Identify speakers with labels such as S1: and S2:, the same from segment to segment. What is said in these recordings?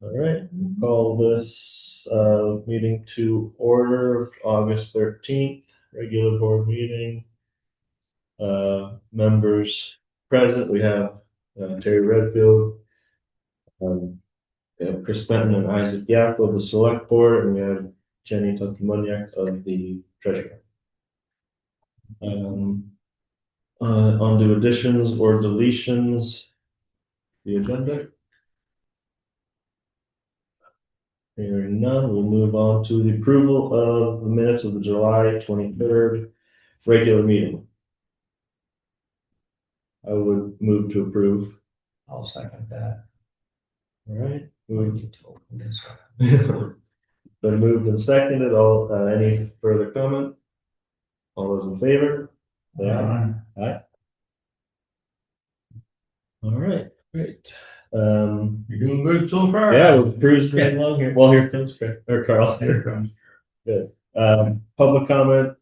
S1: All right, call this meeting to order, August 13th, regular board meeting. Members present, we have Terry Redfield, we have Chris Benton and Isaac Yap of the Select Board, and we have Jenny Tuckimuniak of the Treasurer. On to additions or deletions, the agenda. Hearing none, we'll move on to the approval of the minutes of the July 23rd regular meeting. I would move to approve.
S2: I'll second that.
S1: All right. Been moved and seconded. All any further comment? All those in favor? Aye. All right, great.
S2: You're doing good so far.
S1: Yeah, we've cruised right along here. Well, here comes Carl.
S2: Here comes.
S1: Good. Public comment?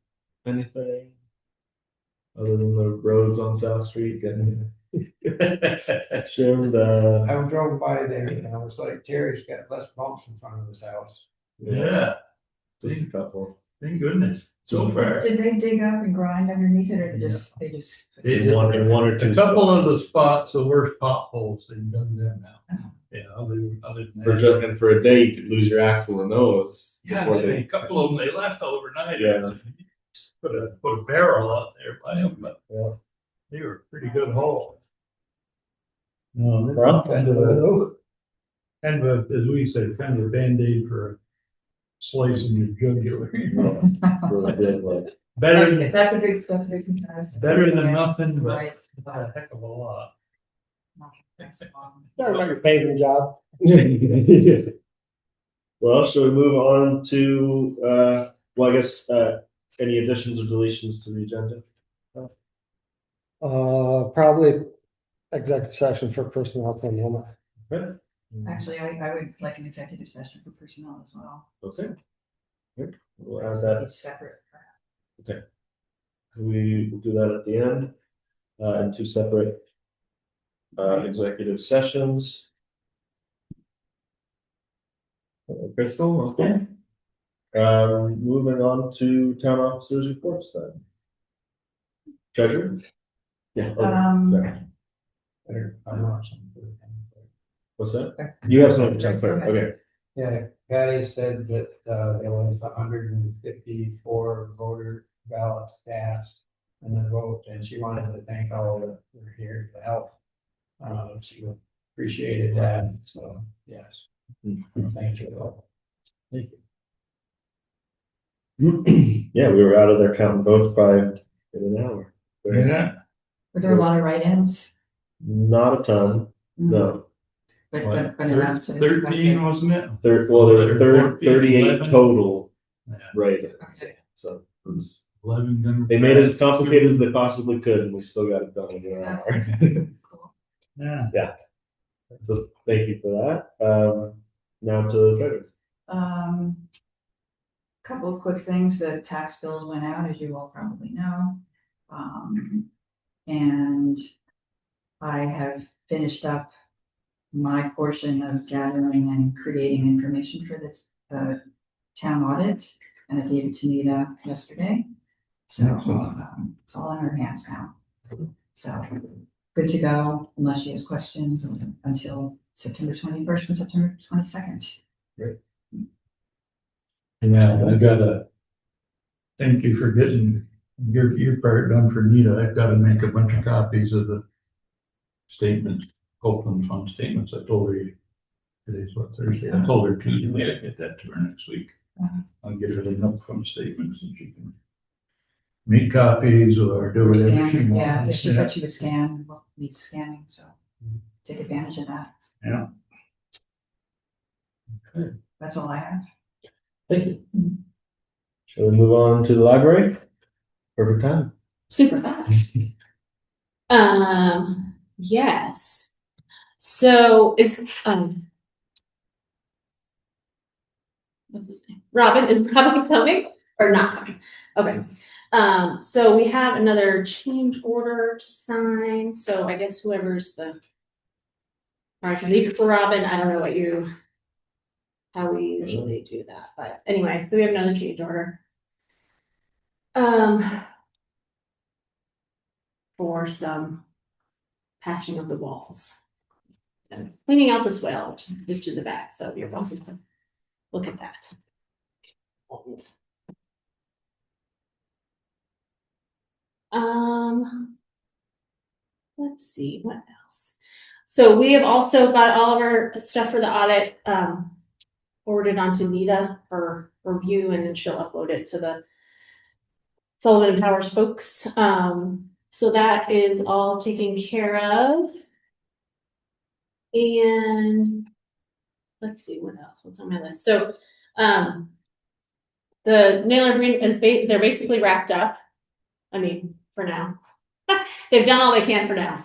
S1: Anything other than the roads on South Street getting shimmed?
S2: I drove by there and I was like, Terry's got less bumps in front of his house.
S3: Yeah,
S1: Just a couple.
S3: thank goodness. So far,
S4: Did they dig up and grind underneath it, or they just?
S3: It's
S1: One or two.
S3: a couple of the spots, the worst potholes, they've done them now.
S4: Oh.
S3: Yeah, other than
S1: For
S3: that.
S1: and for a day, you could lose your axle in those.
S3: Yeah,
S1: before
S3: a couple of them, they left overnight.
S1: Yeah.
S3: Put a barrel out there by them, but
S1: Yeah.
S3: they were pretty good holes.
S2: No,
S1: Well,
S3: Kind of a, as we say, kind of a Band-Aid for a slice in your jugular.
S1: Really good, like,
S3: Better,
S4: That's a big comparison.
S3: better than nothing, but
S4: Right.
S3: not a heck of a lot.
S2: Sorry about your paving job.
S1: Well, shall we move on to, well, I guess, any additions or deletions to the agenda?
S2: Probably executive session for personnel for a moment.
S1: Okay.
S4: Actually, I would like an executive session for personnel as well.
S1: Okay. Good. We'll add that.
S4: Each separate.
S1: We will do that at the end, in two separate executive sessions. Crystal, okay. Moving on to town officers reports then. Treasurer? Yeah. Sorry. What's that? You have something to say, okay.
S2: Yeah, Patty said that there was 154 voter ballots cast in the vote, and she wanted to thank all that were here to help. She appreciated that, so yes. Thank you.
S1: Thank you. Yeah, we were out of there counting votes by in an hour.
S3: Yeah.
S4: Were there a lot of write-ins?
S1: Not a ton, no.
S4: But enough to.
S3: 13, wasn't it?
S1: There were 38
S3: 11.
S1: total,
S3: Yeah.
S1: right?
S4: Okay.
S1: So it was,
S3: 11.
S1: they made it as complicated as they possibly could, and we still got it done in an hour.
S4: Cool.
S3: Yeah.
S1: So thank you for that. Now to the treasurer.
S4: Couple of quick things. The tax bills went out, as you all probably know. And I have finished up my portion of gathering and creating information for the town audit, and I gave it to Nita yesterday. So it's all in her hands now. So good to go unless she has questions until September 21st and September 22nd.
S1: Great.
S3: Yeah, I gotta thank you for getting your part done for Nita. I've got to make a bunch of copies of the statements, Copeland fund statements. I told her today's what, Thursday. I told her Tuesday I'd get that to her next week. I'll get her enough fund statements and she can make copies or do whatever she
S4: Scan,
S3: wants.
S4: yeah, she said she would scan, well, needs scanning, so take advantage of that.
S3: Yeah.
S1: Okay.
S4: That's all I have.
S1: Thank you. Shall we move on to the library? Perfect time.
S5: Super fast. Yes. So is what's his name? Robin, is Robin coming or not coming? Okay. So we have another change order to sign. So I guess whoever's the, all right, can leave it for Robin. I don't know what you how we usually do that. But anyway, so we have another change order. For some patching of the walls. And cleaning out the swale, which is in the back, so you're welcome to look at that. Let's see, what else? So we have also got all of our stuff for the audit forwarded onto Nita for review, and then she'll upload it to the Sullivan Powers folks. So that is all taken care of. And let's see what else, what's on my list. So the Naylor Green is they're basically wrapped up. I mean, for now. They've done all they can for now.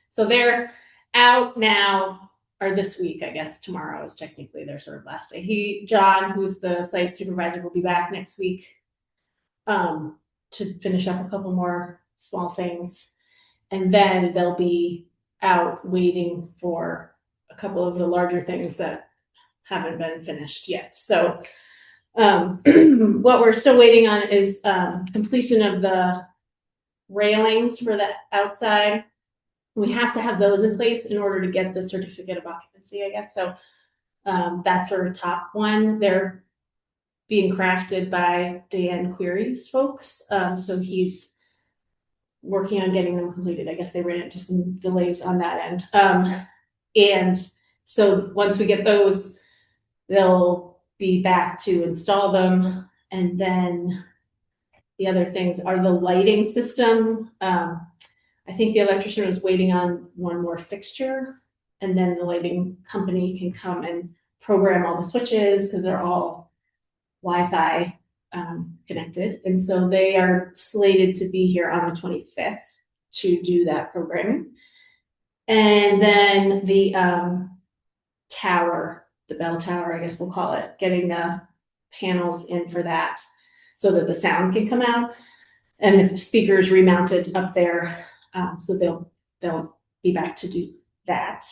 S5: So they're out now, or this week, I guess. Tomorrow is technically their sort of last day. John, who's the site supervisor, will be back next week to finish up a couple more small things. And then they'll be out waiting for a couple of the larger things that haven't been finished yet. So what we're still waiting on is completion of the railings for the outside. We have to have those in place in order to get the certificate of occupancy, I guess. So that's sort of top one. They're being crafted by Dan Query's folks. So he's working on getting them completed. I guess they ran into some delays on that end. And so once we get those, they'll be back to install them. And then the other things are the lighting system. I think the electrician was waiting on one more fixture, and then the lighting company can come and program all the switches because they're all Wi-Fi connected. And so they are slated to be here on the 25th to do that programming. And then the tower, the bell tower, I guess we'll call it, getting the panels in for that so that the sound can come out, and the speakers remounted up there. So they'll be back to do that.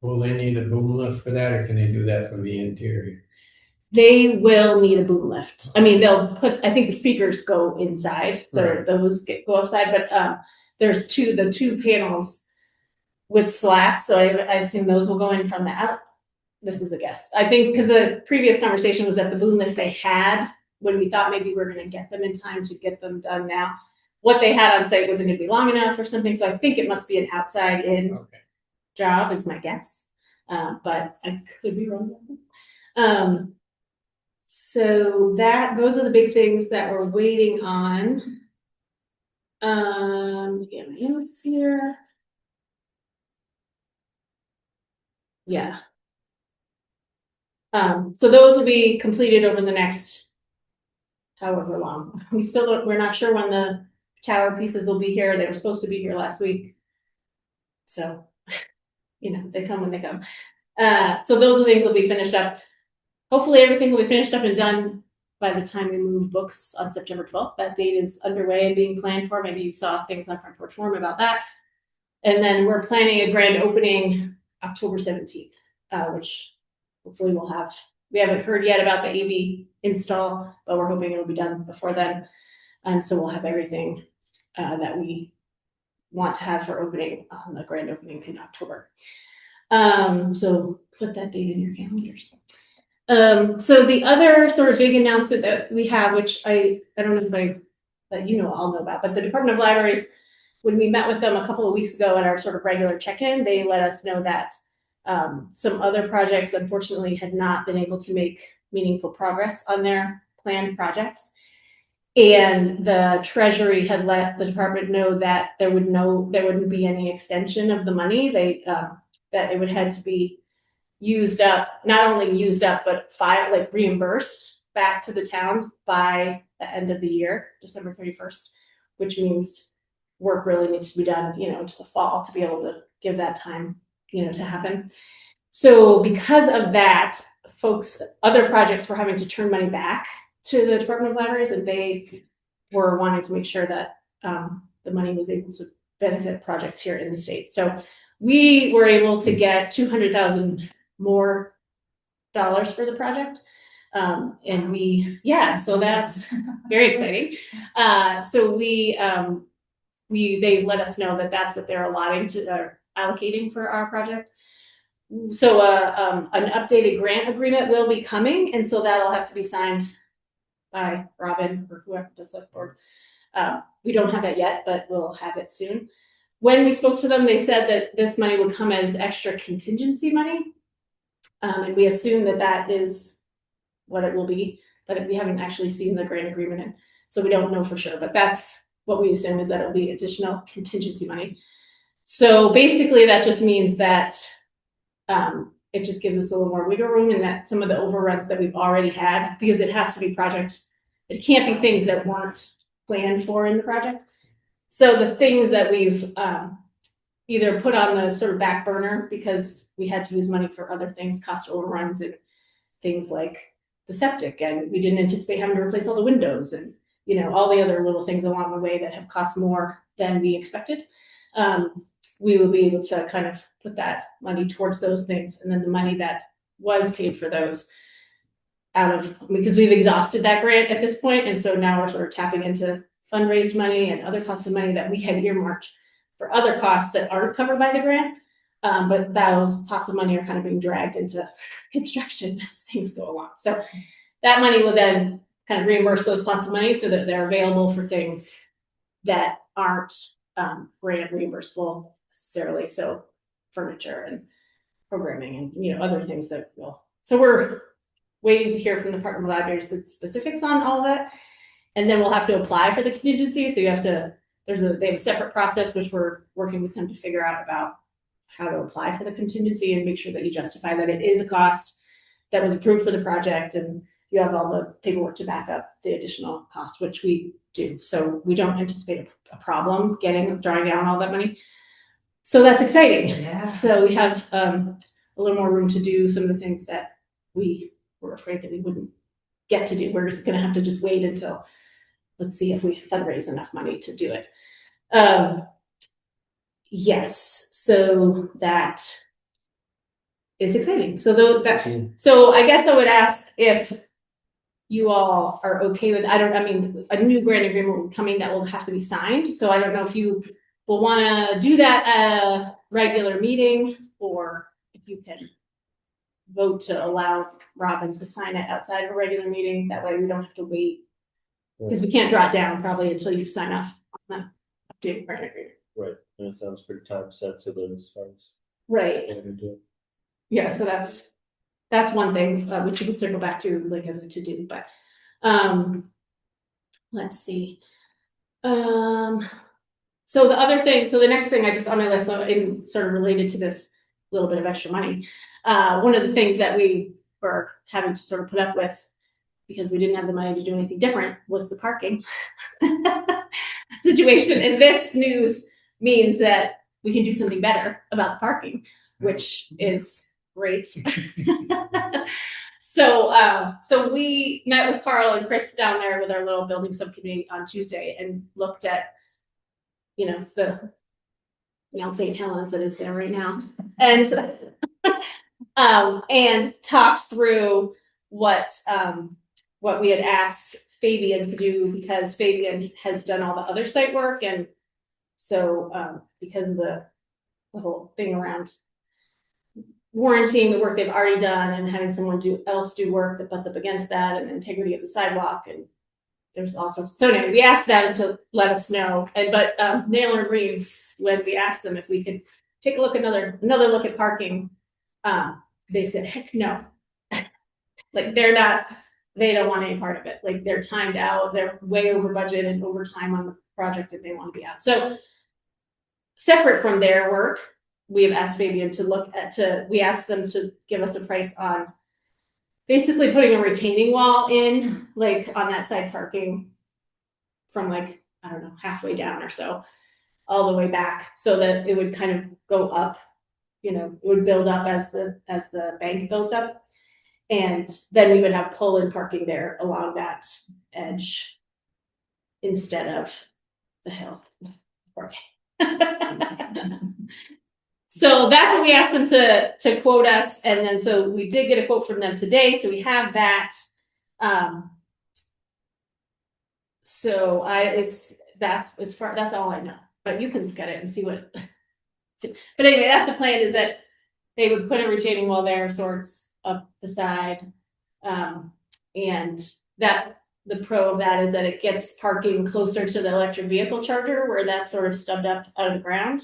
S2: Will they need a boom lift for that, or can they do that from the interior?
S5: They will need a boom lift. I mean, I think the speakers go inside, so
S2: Right.
S5: those go outside, but there's the two panels with slats, so I assume those will go in from the out. This is a guess. I think because the previous conversation was that the boom lift they had, when we thought maybe we're going to get them in time to get them done now, what they had on site wasn't going to be long enough or something. So I think it must be an outside in job is my guess. But I could be wrong. So those are the big things that we're waiting on. Get my notes here. Yeah. So those will be completed over the next however long. We're not sure when the tower pieces will be here. They were supposed to be here last week. So, they come when they come. So those things will be finished up. Hopefully everything will be finished up and done by the time we move books on September 12th. That date is underway and being planned for. Maybe you saw things on Front Porch Forum about that. And then we're planning a grand opening October 17th, which hopefully we'll have. We haven't heard yet about the AV install, but we're hoping it'll be done before then. So we'll have everything that we want to have for opening on the grand opening in October. So put that date in your calendars. So the other sort of big announcement that we have, which I don't know if I'll know about, but the Department of Libraries, when we met with them a couple of weeks ago at our sort of regular check-in, they let us know that some other projects, unfortunately, had not been able to make meaningful progress on their planned projects. And the Treasury had let the department know that there wouldn't be any extension of the money. That it would have to be used up, not only used up, but reimbursed back to the towns by the end of the year, December 31st, which means work really needs to be done, to the fall to be able to give that time, to happen. So because of that, other projects were having to turn money back to the Department of Libraries, and they were wanting to make sure that the money was able to benefit projects here in the state. So we were able to get $200,000 more for the project. And so that's very exciting. So they let us know that that's what they're allocating for our project. So an updated grant agreement will be coming, and so that'll have to be signed by Robin or whoever the Selectboard. We don't have that yet, but we'll have it soon. When we spoke to them, they said that this money would come as extra contingency money, and we assume that that is what it will be, but we haven't actually seen the grant agreement, and so we don't know for sure. But that's what we assume, is that it'll be additional contingency money. So basically, that just means that it just gives us a little more wiggle room, and that some of the overruns that we've already had, because it has to be it can't be things that weren't planned for in the project. So the things that we've either put on the sort of back burner because we had to use money for other things, cost overruns, and things like the septic, and we didn't anticipate having to replace all the windows, and all the other little things along the way that have cost more than we expected. We will be able to kind of put that money towards those things, and then the money that was paid for those because we've exhausted that grant at this point, and so now we're sort of tapping into fundraised money and other pots of money that we had earmarked for other costs that aren't covered by the grant. But those pots of money are kind of being dragged into construction as things go along. So that money will then kind of reimburse those pots of money so that they're available for things that aren't grant reimbursable necessarily. So furniture and programming and other things that will. So we're waiting to hear from the Department of Libraries the specifics on all of that, and then we'll have to apply for the contingency. So they have a separate process which we're working with them to figure out about how to apply for the contingency and make sure that you justify that it is a cost that was approved for the project, and you have all the paperwork to back up the additional cost, which we do. So we don't anticipate a problem drawing down all that money. So that's exciting.
S4: Yeah.
S5: So we have a little more room to do some of the things that we were afraid that we wouldn't get to do. We're just going to have to just wait until, let's see if we fundraise enough money to do it. Yes, so that is exciting. So so I guess I would ask if you all are okay with, a new grant agreement will be coming that will have to be signed. So I don't know if you will want to do that at a regular meeting, or if you can vote to allow Robin to sign it outside of a regular meeting. That way we don't have to wait, because we can't draw it down probably until you sign off on the updated grant agreement.
S1: Right, and it sounds pretty time sensitive as far as.
S5: Right. Yeah, so that's one thing which you could circle back to, like, as a to do. But let's see. So the next thing I just on my list, in sort of related to this little bit of extra money, one of the things that we were having to sort of put up with because we didn't have the money to do anything different was the parking situation. And this news means that we can do something better about the parking, which is great. So we met with Carl and Chris down there with our little building subcommittee on Tuesday and looked at, the Mount St. Helens that is there right now, and talked through what we had asked Fabian to do, because Fabian has done all the other site work, and so because of the whole thing around warranting the work they've already done and having someone else do work that butts up against that, and the integrity of the sidewalk, and there's all sorts. So anyway, we asked them to let us know, but Naylor Greens, when we asked them if we could take a look, another look at parking, they said, heck no. Like, they don't want any part of it. Like, they're timed out, they're way over budget and over time on the project that they want to be at. So separate from their work, we have asked Fabian we asked them to give us a price on basically putting a retaining wall in, like, on that side parking from, like, I don't know, halfway down or so, all the way back, so that it would kind of go up, it would build up as the bank builds up. And then we would have pull-in parking there along that edge instead of the hill parking. So that's what we asked them to quote us, and then so we did get a quote from them today, so we have that. So that's all I know, but you can look at it and see what. But anyway, that's the plan, is that they would put a retaining wall there, sorts up the side. And that the pro of that is that it gets parking closer to the electric vehicle charger, where that's sort of stubbed up out of the ground.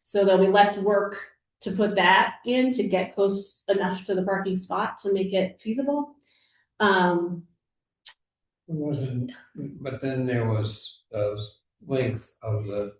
S5: So there'll be less work to put that in to get close enough to the parking spot to make it feasible.
S2: Wasn't, but then there was the length of the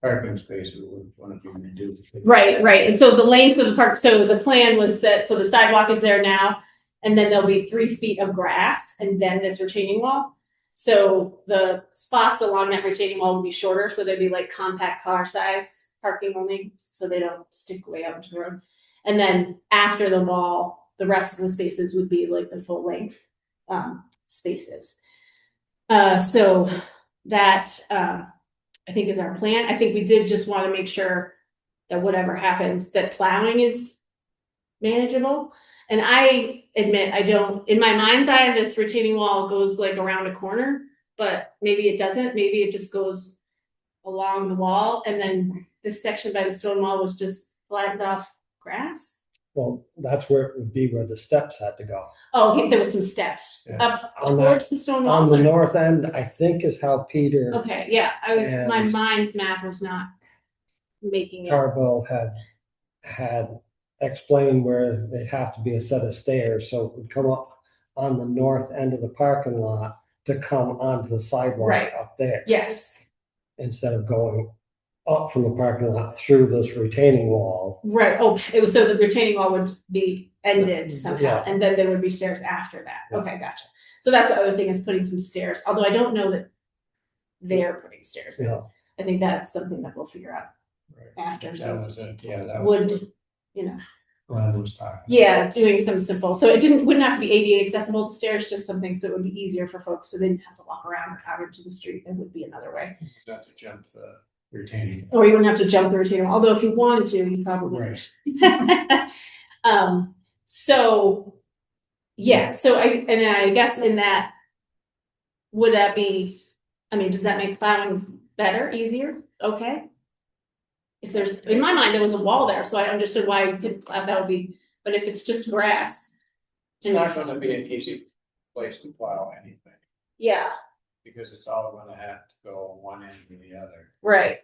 S2: parking space we would want to redo.
S5: Right. And so the length of the park, so the plan was that, so the sidewalk is there now, and then there'll be 3 feet of grass and then this retaining wall. So the spots along that retaining wall will be shorter, so they'd be like compact car size parking only, so they don't stick way out into the road. And then after the wall, the rest of the spaces would be like the full length spaces. So that I think is our plan. I think we did just want to make sure that whatever happens, that plowing is manageable. And I admit, I don't, in my mind's eye, this retaining wall goes like around a corner, but maybe it doesn't. Maybe it just goes along the wall. And then this section by the stone wall was just flattened off grass.
S6: Well, that's where it would be where the steps had to go.
S5: Oh, there was some steps up
S6: On
S5: towards the stone wall.
S6: On the north end, I think is how Peter
S5: Okay, yeah, my
S6: And-
S5: mind's math was not making it.
S6: Tarbell had explained where they'd have to be a set of stairs, so it would come up on the north end of the parking lot to come onto the sidewalk
S5: Right.
S6: up there,
S5: Yes,
S6: instead of going up from the parking lot through this retaining wall.
S5: right. Oh, it was so the retaining wall would be ended somehow,
S6: Yeah.
S5: and then there would be stairs after that.
S6: Yeah.
S5: Okay, gotcha. So that's the other thing, is putting some stairs, although I don't know that they're putting stairs in.
S6: No,
S5: I think that's something that we'll figure out
S2: Right.
S5: after.
S2: That
S5: So
S2: was it, yeah, that was.
S5: would, you know,
S2: Glenn was talking.
S5: yeah, doing some simple, so it wouldn't have to be ADA accessible, the stairs, just some things that would be easier for folks, so they didn't have to walk around out into the street. There would be another way.
S2: Not to jump the retaining.
S5: Or you wouldn't have to jump the retainer, although if you wanted to, you probably
S2: Right.
S5: So yeah, so I guess in that, would that be, I mean, does that make plowing better, easier? Okay. If there's, in my mind, there was a wall there, so I understood why you could, that would be, but if it's just grass.
S2: It's not gonna be an easy place to plow anything,
S5: Yeah,
S2: because it's all gonna have to go one end to the other.
S5: right,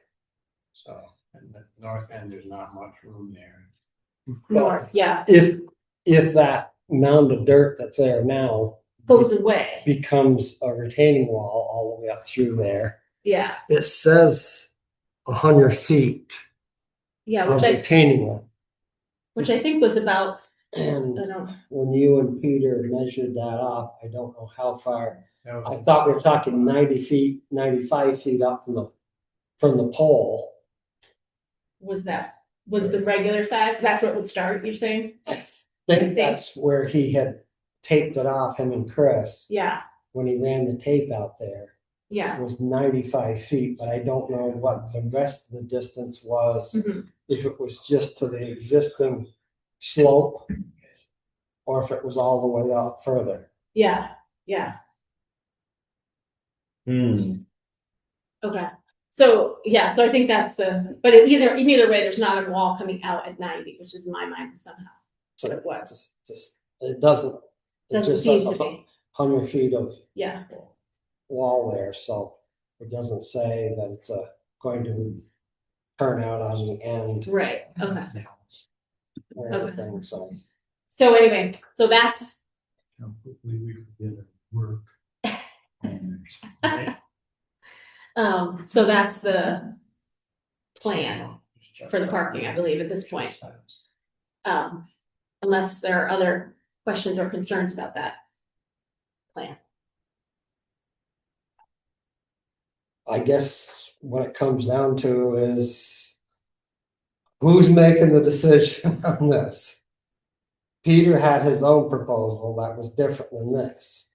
S2: So, and the north end, there's not much room there.
S5: north, yeah,
S6: if that mound of dirt that's there now
S5: goes away,
S6: becomes a retaining wall all the way up through there,
S5: yeah,
S6: it says 100 feet
S5: yeah,
S6: of retaining wall.
S5: which I think was about, I
S6: And
S5: don't,
S6: when you and Peter measured that off, I don't know how far,
S2: That was-
S6: I thought we were talking 90 feet, 95 feet up from the pole.
S5: was the regular size, that's where it would start, you're saying?
S6: I think that's where he had taped it off, him and Chris,
S5: Yeah,
S6: when he ran the tape out there.
S5: yeah.
S6: It was 95 feet, but I don't know what the rest of the distance was.
S5: Mhm.
S6: If it was just to the existing slope or if it was all the way up further.
S5: Yeah, okay. So, yeah, so I think that's but either way, there's not a wall coming out at 90, which is in my mind somehow
S6: So
S5: what it was.
S6: it doesn't, it
S5: Doesn't
S6: just
S5: seem
S6: says
S5: to be,
S6: 100 feet of
S5: yeah,
S6: wall there, so it doesn't say that it's going to turn out on the end
S5: right, okay.
S6: or anything, so.
S5: So anyway, so that's,
S3: Hopefully we can get it work.
S5: so that's the plan for the parking, I believe, at this point. Unless there are other questions or concerns about that plan.
S6: I guess what it comes down to is who's making the decision on this? Peter had his own proposal that was different than this.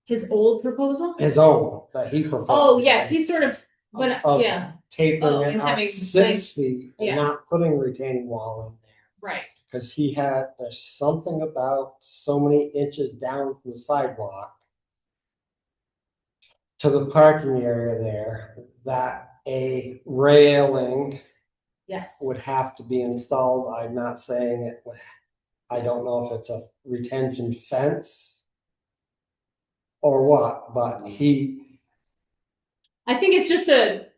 S5: His old proposal?
S6: His own that he proposed.
S5: Oh, yes, he sort of But,
S6: of
S5: yeah,
S6: tapering
S5: Oh,
S6: it
S5: and
S6: out
S5: having,
S6: 6 feet and
S5: yeah.
S6: not putting retaining wall in there.
S5: right,
S6: Cause there's something about so many inches down from the sidewalk to the parking area there that a railing
S5: yes.
S6: would have to be installed. I'm not saying it would, I don't know if it's a retention fence or what, but
S5: I think it's just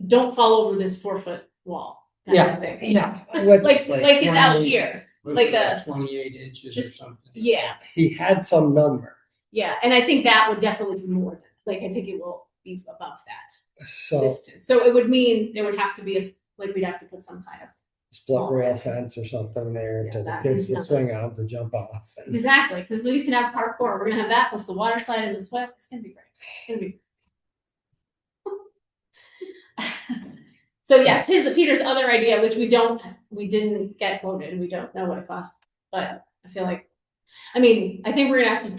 S5: don't fall over this 4-foot wall. kind of thing.
S6: yeah.
S5: Like
S2: like
S5: he's out
S2: 28
S5: here,
S2: Was
S5: like
S2: it
S5: a,
S2: 28 inches or
S5: just-
S2: something.
S5: yeah,
S6: He had some number,
S5: yeah, and I think that would definitely be more than, like, I think it will be above that
S6: so
S5: distance. So it would mean there would have to be like, we'd have to put some kind of,
S6: split rail fence or something there
S5: Yeah,
S6: to the
S5: that
S6: kids
S5: is
S6: to
S5: not-
S6: swing out to jump off.
S5: exactly, because you can have parkour, we're gonna have that, plus the water slide and the sweat, it's gonna be great. It's gonna be. So yes, Peter's other idea, which we didn't get quoted, we don't know what it costs, but I feel like, I mean, I think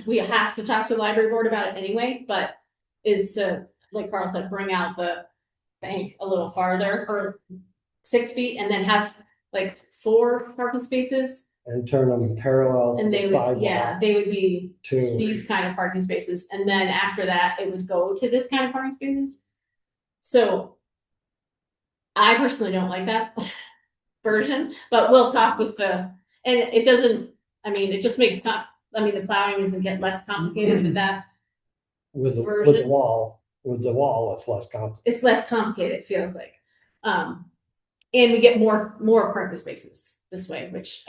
S5: we have to talk to the library board about it anyway, but is to, like Carl said, bring out the bank a little farther, or 6 feet, and then have like 4 parking spaces,
S6: And turn them parallel to
S5: and
S6: the
S5: they would, yeah,
S6: sidewalk
S5: they would be
S6: to,
S5: these kind of parking spaces, and then after that, it would go to this kind of parking spaces. So I personally don't like that version, but we'll talk with and it doesn't, I mean, it just makes, the plowing doesn't get less complicated with that.
S6: with the
S5: version.
S6: wall, it's less complicated.
S5: It's less complicated, it feels like. And we get more parking spaces this way, which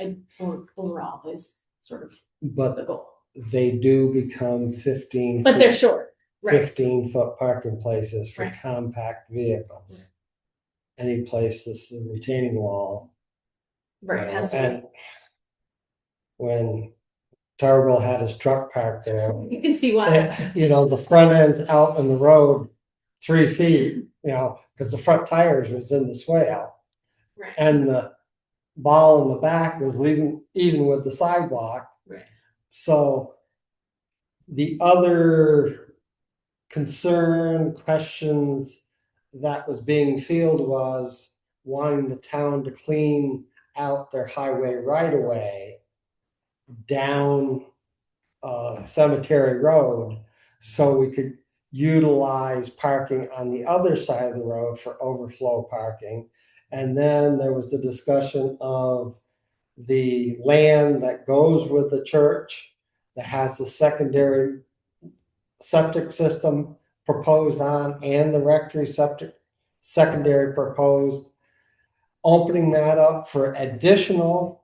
S5: overall is sort of the
S6: But
S5: goal.
S6: they do become 15.
S5: But they're
S6: feet-
S5: short, right?
S6: 15-foot parking places for
S5: Right.
S6: compact vehicles. Any place that's a retaining wall.
S5: Right, it has to
S6: And when Tarbell had his truck parked there,
S5: be. You can see why.
S6: the front end's out in the road 3 feet, because the front tires was in the swale.
S5: Right,
S6: And the ball in the back was leaving even with the sidewalk.
S5: right,
S6: So the other questions that was being fielded was wanting the town to clean out their highway right away down Cemetery Road so we could utilize parking on the other side of the road for overflow parking. And then there was the discussion of the land that goes with the church that has the secondary septic system proposed on and the rectory secondary proposed, opening that up for additional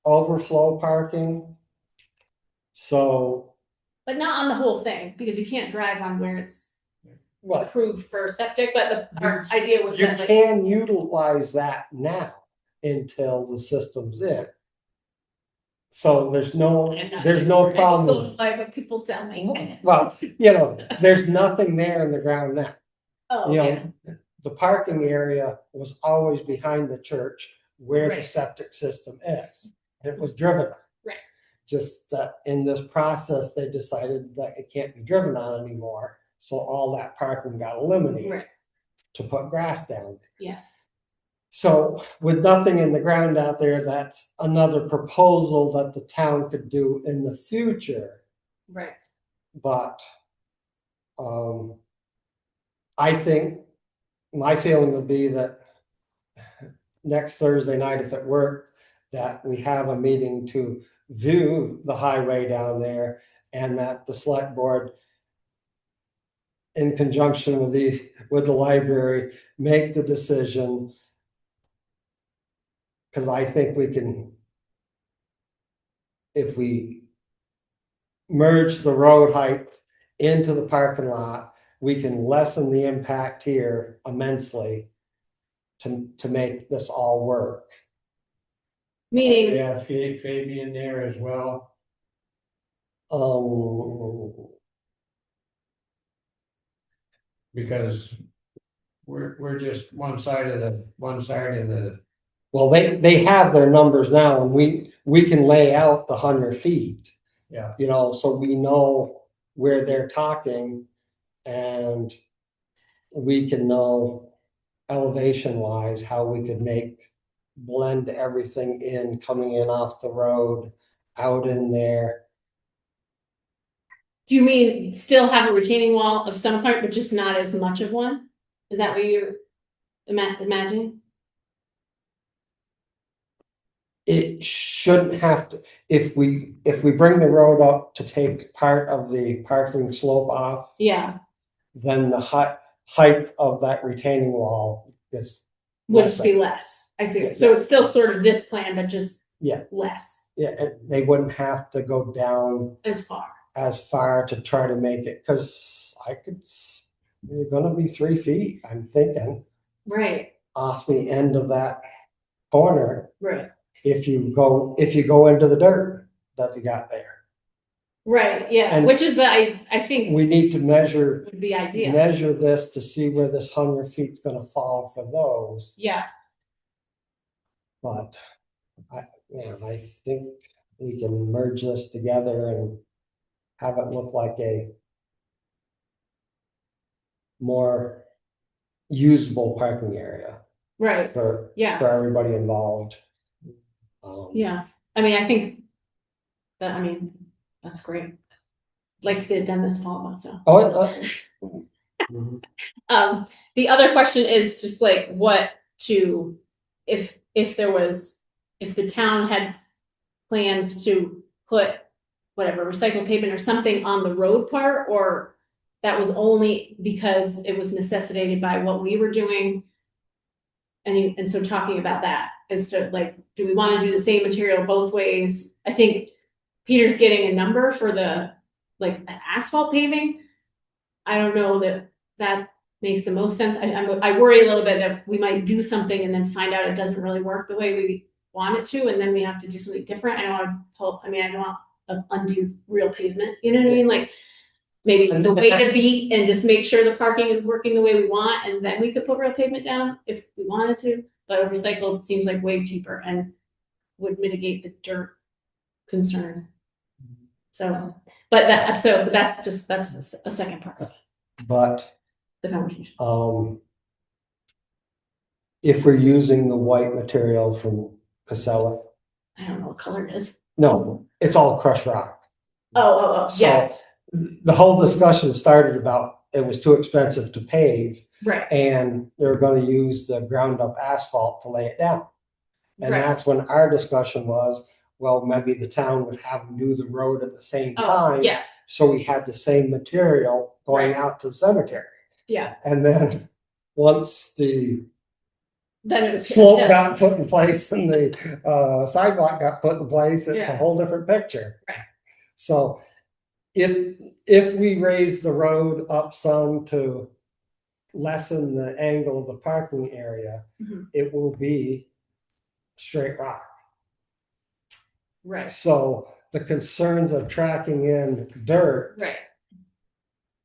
S6: overflow parking. So,
S5: but not on the whole thing, because you can't drive on where it's
S6: what?
S5: approved for septic, but our idea was
S6: You
S5: that, like,
S6: can utilize that now until the system's in. So there's no
S5: I'm not
S6: problem.
S5: an expert, I just go by what people tell me.
S6: Well, there's nothing there in the ground now.
S5: Oh,
S6: You know,
S5: yeah,
S6: The parking area was always behind the church where the
S5: Right.
S6: septic system is. It was driven on.
S5: Right.
S6: Just that in this process, they decided that it can't be driven on anymore. So all that parking got eliminated
S5: right,
S6: to put grass down.
S5: Yeah.
S6: So with nothing in the ground out there, that's another proposal that the town could do in the future.
S5: right,
S6: But I think my feeling would be that next Thursday night, if it worked, that we have a meeting to view the highway down there, and that the select board, in conjunction with the library, make the decision. Because I think we can, if we merge the road height into the parking lot, we can lessen the impact here immensely to make this all work.
S5: meaning,
S2: Yeah, Fabian there as well. Because we're just one side of the.
S6: Well, they have their numbers now, and we can lay out the 100 feet.
S2: Yeah.
S6: So we know where they're talking, and we can know elevation wise, how we could blend everything in, coming in off the road, out in there.
S5: Do you mean still have a retaining wall of some kind, but just not as much of one? Is that what you're imagining?
S6: It shouldn't have to, if we bring the road up to take part of the parking slope off,
S5: Yeah,
S6: then the height of that retaining wall is,
S5: would just be less. I see.
S6: Yeah.
S5: So it's still sort of this plan, but just
S6: Yeah.
S5: less
S6: yeah, they wouldn't have to go down
S5: as far.
S6: as far to try to make it, because you're gonna be 3 feet, I'm thinking,
S5: Right,
S6: off the end of that corner,
S5: right,
S6: if you go into the dirt that you got there.
S5: right. Yeah,
S6: And-
S5: which is I think
S6: We need to measure
S5: would be ideal.
S6: this to see where this 100 feet's gonna fall for those,
S5: Yeah,
S6: but I think we can merge this together and have it look like a more usable parking area
S5: right.
S6: for
S5: Yeah,
S6: everybody involved.
S5: yeah. I mean, I think that, I mean, that's great. Like to get it done this fall also.
S6: Mhm.
S5: The other question is just like what to, if the town had plans to put whatever, recycled pavement or something on the road part, or that was only because it was necessitated by what we were doing. And so talking about that as to like, do we want to do the same material both ways? I think Peter's getting a number for the like asphalt paving. I don't know that makes the most sense. I worry a little bit that we might do something and then find out it doesn't really work the way we want it to, and then we have to do something different. I don't want to hope. I mean, I don't want to undo real pavement. You know what I mean? Like maybe the way to be and just make sure the parking is working the way we want, and then we could put real pavement down if we wanted to. But recycled seems like way cheaper and would mitigate the dirt concern. So, but that's a second part of
S6: But
S5: the conversation.
S6: if we're using the white material from Casella,
S5: I don't know what color it is.
S6: no, it's all crushed rock.
S5: Oh, yeah,
S6: So the whole discussion started about it was too expensive to pave,
S5: right,
S6: and they're going to use the ground up asphalt to lay it down. And
S5: right.
S6: that's when our discussion was, well, maybe the town would have them do the road at the same
S5: Oh,
S6: time.
S5: yeah,
S6: So we had the same material going
S5: Right.
S6: out to the cemetery.
S5: yeah.
S6: And then once the
S5: Then it was
S6: slope got put in place and the sidewalk got put in place, it's a
S5: Yeah.
S6: whole different picture.
S5: Right.
S6: So if we raise the road up some to lessen the angle of the parking area,
S5: Mhm.
S6: it will be straight rock.
S5: Right,
S6: So the concerns of tracking in dirt
S5: right,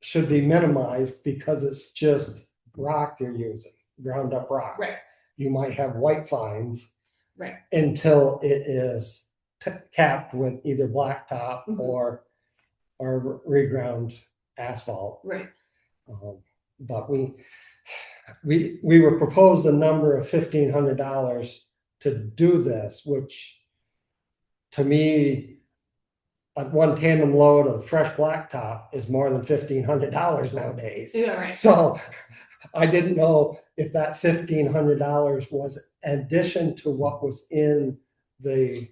S6: should be minimized because it's just rock you're using, ground up rock.
S5: right,
S6: You might have white fines
S5: right.
S6: until it is capped with either blacktop
S5: Mhm.
S6: or reground asphalt.
S5: Right.
S6: But we were proposed a number of $1,500 to do this, which to me, one tandem load of fresh blacktop is more than $1,500 nowadays.
S5: Yeah, right.
S6: So I didn't know if that $1,500 was addition to what was in the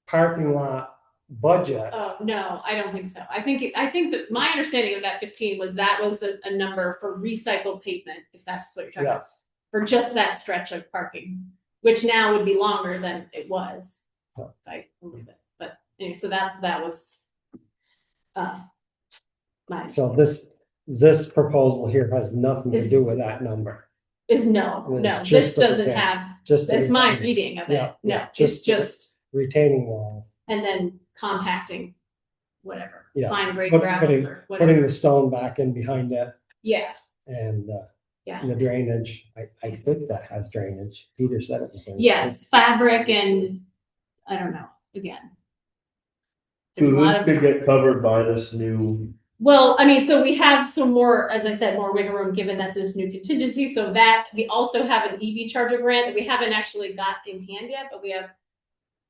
S6: parking lot budget.
S5: Oh, no, I don't think so. I think that my understanding of that 15 was a number for recycled pavement, if that's what you're talking
S6: Yeah.
S5: about. For just that stretch of parking, which now would be longer than it was.
S6: Yeah.
S5: I believe it. But anyway, so that was my
S6: So this proposal here has nothing to
S5: Is-
S6: do with that number.
S5: is no,
S6: It's
S5: this
S6: just the
S5: doesn't
S6: retaining-
S5: have,
S6: Just the
S5: that's my
S6: retaining-
S5: reading of it.
S6: Yeah,
S5: No,
S6: yeah,
S5: it's
S6: just the-
S5: just,
S6: retaining wall.
S5: and then compacting, whatever,
S6: Yeah.
S5: fine grade
S6: Putting
S5: gravel or whatever.
S6: the stone back in behind it
S5: Yeah,
S6: and
S5: yeah.
S6: the drainage. I think that has drainage. Peter said it. was drainage.
S5: Yes, fabric and, I don't know, again. There's
S1: So
S5: a lot
S1: this
S5: of,
S1: could get covered by this new
S5: Well, I mean, so we have some more, as I said, more wiggle room given that's this new contingency, so that we also have an EV charger grant that we haven't actually got in hand yet, but we have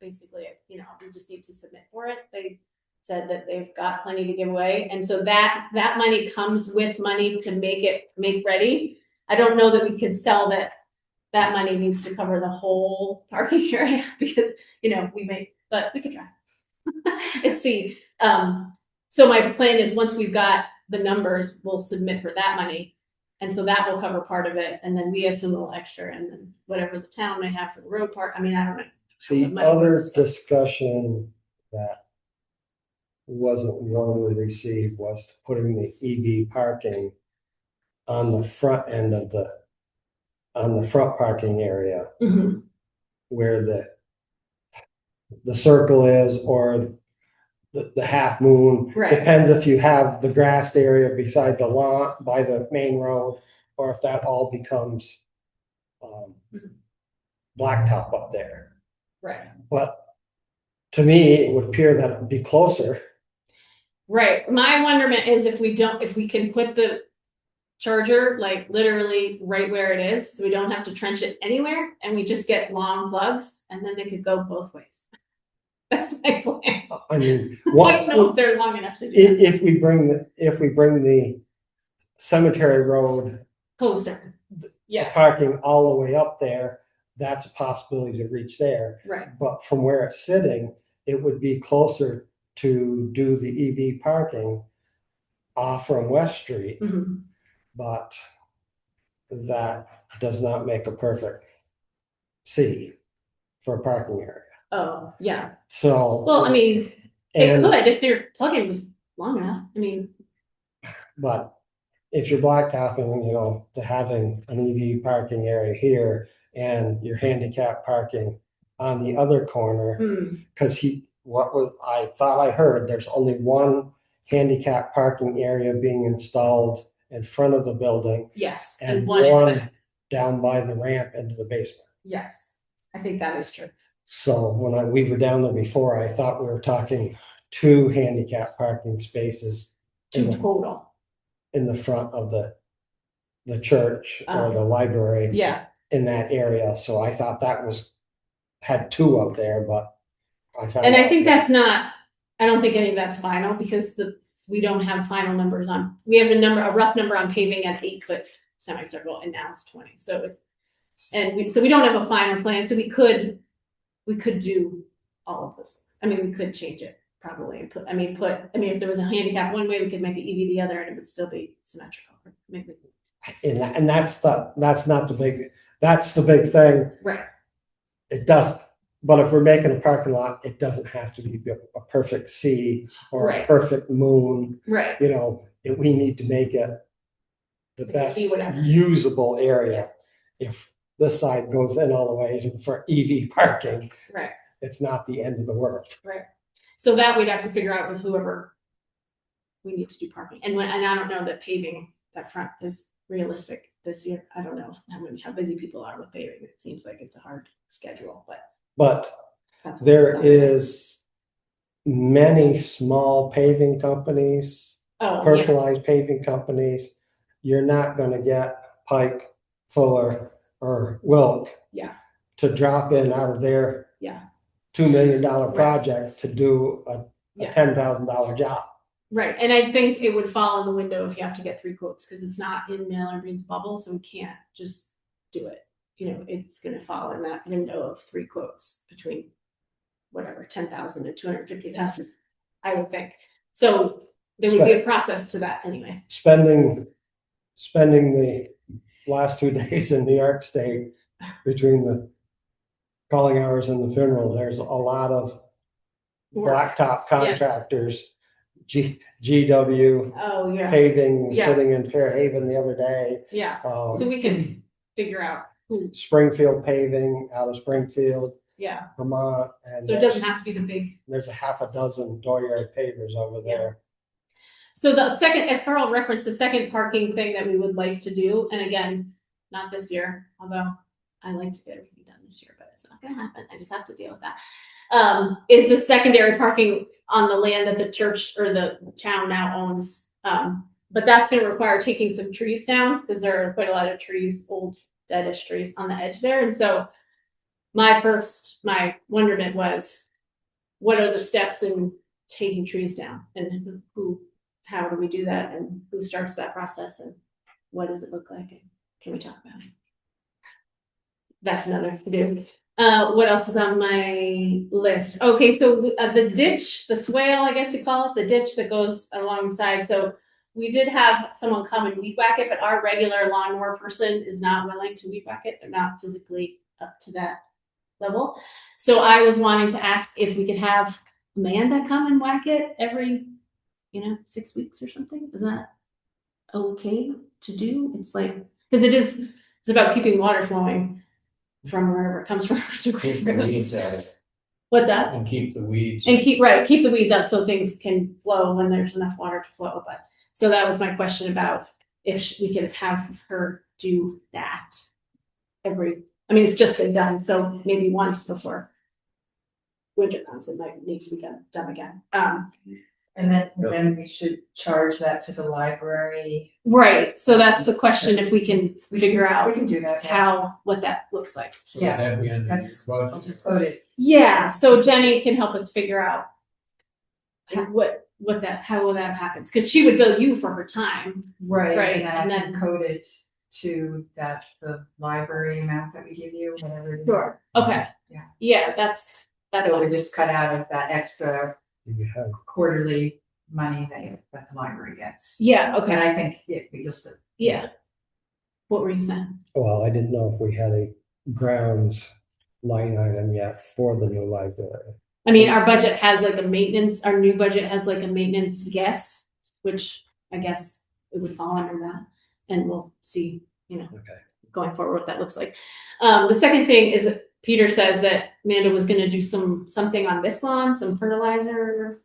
S5: basically, you know, we just need to submit for it. They said that they've got plenty to give away, and so that money comes with money to make ready. I don't know that we can sell that. That money needs to cover the whole parking area because, you know, but we could try. Let's see. So my plan is once we've got the numbers, we'll submit for that money. And so that will cover part of it. And then we have some little extra and then whatever the town may have for the road part. I mean, I don't know.
S6: The other discussion that wasn't one we received was putting the EV parking on the front end of on the front parking area
S5: Mhm.
S6: where the circle is, or the half moon.
S5: Right.
S6: Depends if you have the grassed area beside the lawn by the main road, or if that all becomes blacktop up there.
S5: Right.
S6: But to me, it would appear that it would be closer.
S5: Right. My wonderment is if we can put the charger like literally right where it is, so we don't have to trench it anywhere, and we just get long plugs, and then they could go both ways. That's my plan.
S6: I mean,
S5: I don't know if they're long enough to do that.
S6: if we bring the cemetery road
S5: Closer. Yeah.
S6: parking all the way up there, that's a possibility to reach there.
S5: Right.
S6: But from where it's sitting, it would be closer to do the EV parking off from West Street.
S5: Mhm.
S6: But that does not make a perfect C for a parking area.
S5: Oh, yeah.
S6: So.
S5: Well, I mean, it
S6: and,
S5: could if their plug-in was long enough. I mean,
S6: but if you're blacktopping, you know, to having an EV parking area here and your handicap parking on the other corner, because I thought I heard there's only one handicap parking area being installed in front of the building
S5: yes.
S6: and
S5: one in
S6: one
S5: back.
S6: down by the ramp into the basement.
S5: Yes. I think that is true.
S6: So when we were down there before, I thought we were talking 2 handicap parking spaces
S5: Total.
S6: in the front of the church or the library.
S5: Yeah.
S6: In that area. So I thought that had 2 up there, but I found
S5: And I think that's not, I don't think any of that's final because we don't have final numbers on, we have a rough number on paving at 8-foot semicircle, and now it's 20. So we don't have a final plan. So we could do all of those things. I mean, we could change it probably and if there was a handicap one way, we could make it EV the other and it would still be symmetrical. Maybe.
S6: And that's the big thing.
S5: Right.
S6: It does, but if we're making a parking lot, it doesn't have to be a perfect C or a perfect moon.
S5: Right.
S6: You know, we need to make it the best
S5: whatever.
S6: usable area. If this side goes in all the way for EV parking,
S5: right,
S6: it's not the end of the world.
S5: Right. So that we'd have to figure out with whoever we need to do parking. And I don't know that paving that front is realistic this year. I don't know how busy people are with paving. It seems like it's a hard schedule,
S6: but there is many small paving companies, personalized paving companies. You're not going to get Pike, Fuller, or Wilk to drop in out of their $2 million project to do a $10,000 job.
S5: Right. And I think it would fall in the window if you have to get 3 quotes because it's not in Mailer Green's bubble, so we can't just do it. You know, it's going to fall in that window of 3 quotes between whatever, 10,000 and 250,000, I would think. So there would be a process to that anyway.
S6: Spending the last 2 days in New York State between the calling hours and the funeral, there's a lot of blacktop contractors. GW paving sitting in Fairhaven the other day.
S5: Yeah. So we can figure out who.
S6: Springfield paving out of Springfield.
S5: Yeah.
S6: Vermont. And
S5: so it doesn't have to be the big.
S6: There's a half a dozen dooryard pavers over there.
S5: So the second, as Carl referenced, the second parking thing that we would like to do, and again, not this year, although I like to get everything done this year, but it's not going to happen. I just have to deal with that. Is the secondary parking on the land that the church or the town now owns But that's gonna require taking some trees down, because there are quite a lot of trees, old deadish trees on the edge there, and so my wonderment was, what are the steps in taking trees down, and how do we do that, and who starts that process, and what does it look like, and can we talk about it? That's another to do. What else is on my list? Okay, so the ditch, the swale, I guess you call it, the ditch that goes alongside. So we did have someone come and weed whack it, but our regular lawnmower person is not willing to weed whack it. They're not physically up to that level. So I was wanting to ask if we could have Amanda come and whack it every, 6 weeks or something. Is that okay to do? It's like, because it's about keeping water flowing from wherever it comes from.
S2: Keep the weeds out of it,
S5: What's that?
S2: and keep the weeds.
S5: And keep the weeds up so things can flow when there's enough water to flow. But so that was my question about if we could have her do that it's just been done, so maybe once before winter comes, it might need to be done again.
S4: And then we should charge that to the library.
S5: Right, so that's the question, if we can figure out
S4: We can do that. yeah.
S5: what that looks like.
S2: So
S4: Yeah,
S2: that'd be under
S4: That's,
S2: your
S4: I'll
S2: budget.
S4: just code it.
S5: Yeah, so Jenny can help us figure out how that happens, because she would bill you for her time.
S4: Right,
S5: Right,
S4: and
S5: and
S4: then I
S5: then-
S4: can code it to the library amount that we give you, whatever. it is.
S5: Sure, okay.
S4: Yeah.
S5: Yeah, that's
S4: So we just cut out of that extra
S6: You have
S4: quarterly money that the library gets.
S5: yeah,
S4: And
S5: okay,
S4: I think, we just,
S5: yeah. What were you saying?
S6: Well, I didn't know if we had a grounds line item yet for the new library.
S5: I mean, our budget has like our new budget has like a maintenance guess, which I guess it would fall under that. And we'll see,
S6: Okay.
S5: going forward what that looks like. The second thing is that Peter says that Amanda was gonna do something on this lawn, some fertilizer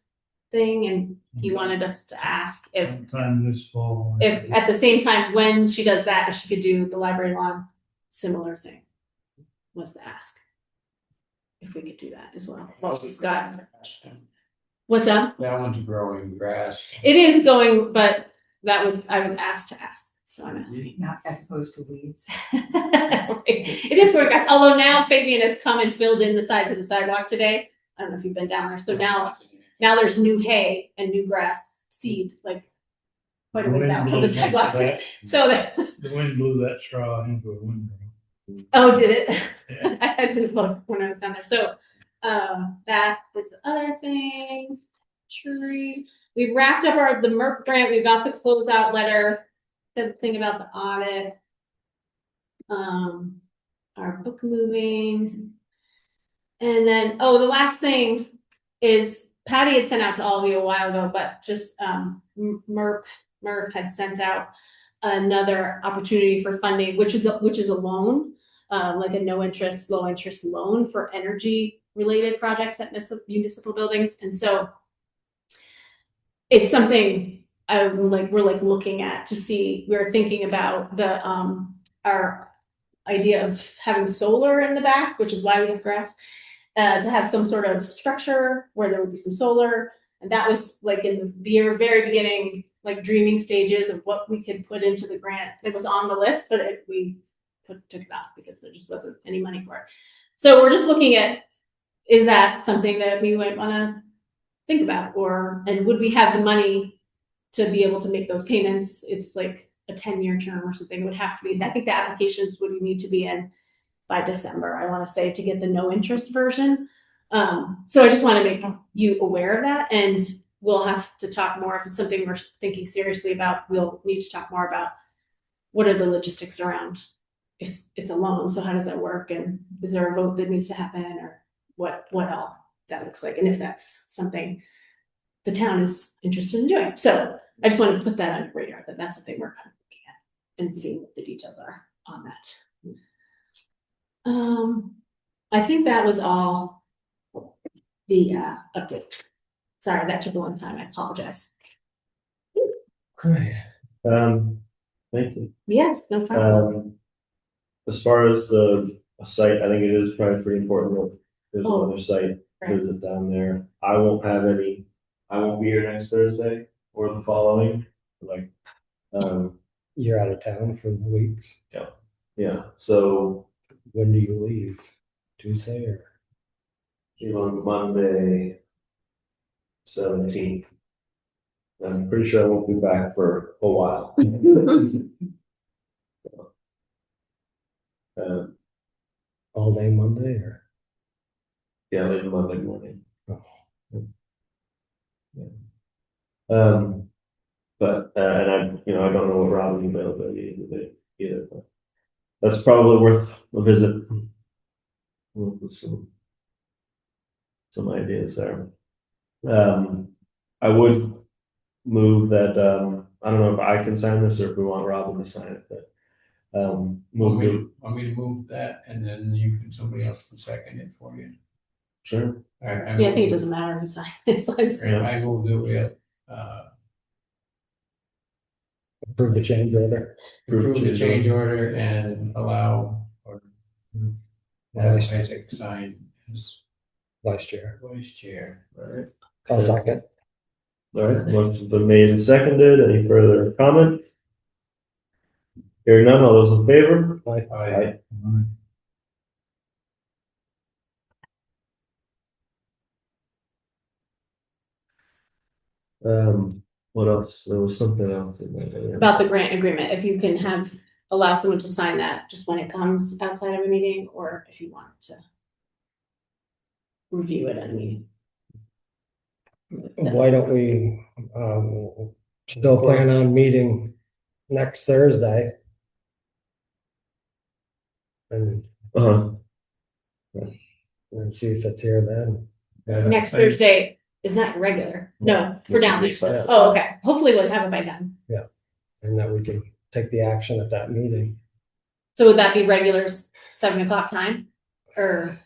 S5: thing, and he wanted us to ask if
S3: Sometime this fall.
S5: at the same time, when she does that, if she could do the library lawn, similar thing, was the ask. If we could do that as well. Well, she's got, what's up?
S2: That one's growing grass.
S5: It is going, but I was asked to ask, so I'm asking.
S4: not as opposed to weeds.
S5: It is growing grass, although now Fabian has come and filled in the sides of the sidewalk today. I don't know if you've been down there, so now there's new hay and new grass seed, like quite a ways out from the sidewalk. So that,
S3: The wind blew that straw into a window.
S5: oh, did it?
S3: Yeah.
S5: I had to look when I was down there. So that is the other thing. Tree. We wrapped up the MERP grant. We got the closeout letter. Said the thing about the audit. Our book moving. And then, the last thing is Patty had sent out to all of you a while ago, but just MERP had sent out another opportunity for funding, which is a loan, like a no interest, low interest loan for energy related projects at municipal buildings. And so it's something we're looking at to see. We're thinking about our idea of having solar in the back, which is why we have grass, to have some sort of structure where there would be some solar. And that was like in the very beginning, like dreaming stages of what we could put into the grant. It was on the list, but we took it off because there just wasn't any money for it. So we're just looking at, is that something that we might want to think about, and would we have the money to be able to make those payments? It's like a 10-year term or something. It would have to be. I think the applications would need to be in by December, I want to say, to get the no interest version. So I just want to make you aware of that, and we'll have to talk more. If it's something we're thinking seriously about, we'll need to talk more about what are the logistics around if it's a loan. So how does that work? And is there a vote that needs to happen, or what all that looks like? And if that's something the town is interested in doing. So I just wanted to put that on your radar, that's something we're kind of looking at and seeing what the details are on that. I think that was all the updates. Sorry, that took a long time. I apologize.
S6: Great.
S1: Thank you.
S5: Yes, no problem.
S1: As far as the site, I think it is probably pretty important that there's another site
S5: right.
S1: visit down there. I won't be here next Thursday or the following. like,
S6: You're out of town for weeks.
S1: yeah, so
S6: When do you leave? Tuesday or?
S1: leave on Monday, 17th. I'm pretty sure I won't be back for a while.
S6: All day Monday or?
S1: Yeah, I leave Monday morning.
S6: Oh.
S1: But, and I don't know what Robin's availability is either, but that's probably worth a visit. With some ideas there. I would move that, I don't know if I can sign this or if we want Robin to sign it, but, move to,
S2: Want me to move that and then somebody else can second it for you?
S1: sure.
S5: Yeah, I think it doesn't matter who signs it.
S2: I move that we,
S6: Approve the change order.
S2: approve the change order and allow, or
S6: Vice
S2: Isaac sign as
S6: Vice Chair.
S2: vice chair.
S1: Alright.
S6: I'll second.
S1: Alright, motion's been made and seconded. Any further comment? Hearing none, all those in favor?
S2: I,
S1: What else? There was something else in there.
S5: About the grant agreement, if you can allow someone to sign that just when it comes outside of a meeting, or if you want to review it at a meeting.
S6: Why don't we, still plan on meeting next Thursday? And,
S1: Uh-huh.
S6: and see if it's here then.
S5: Next Thursday is not regular, no, for down there.
S1: Special.
S5: Oh, okay, hopefully we'll have it by then.
S6: And that we can take the action at that meeting.
S5: So would that be regular 7 o'clock time, or?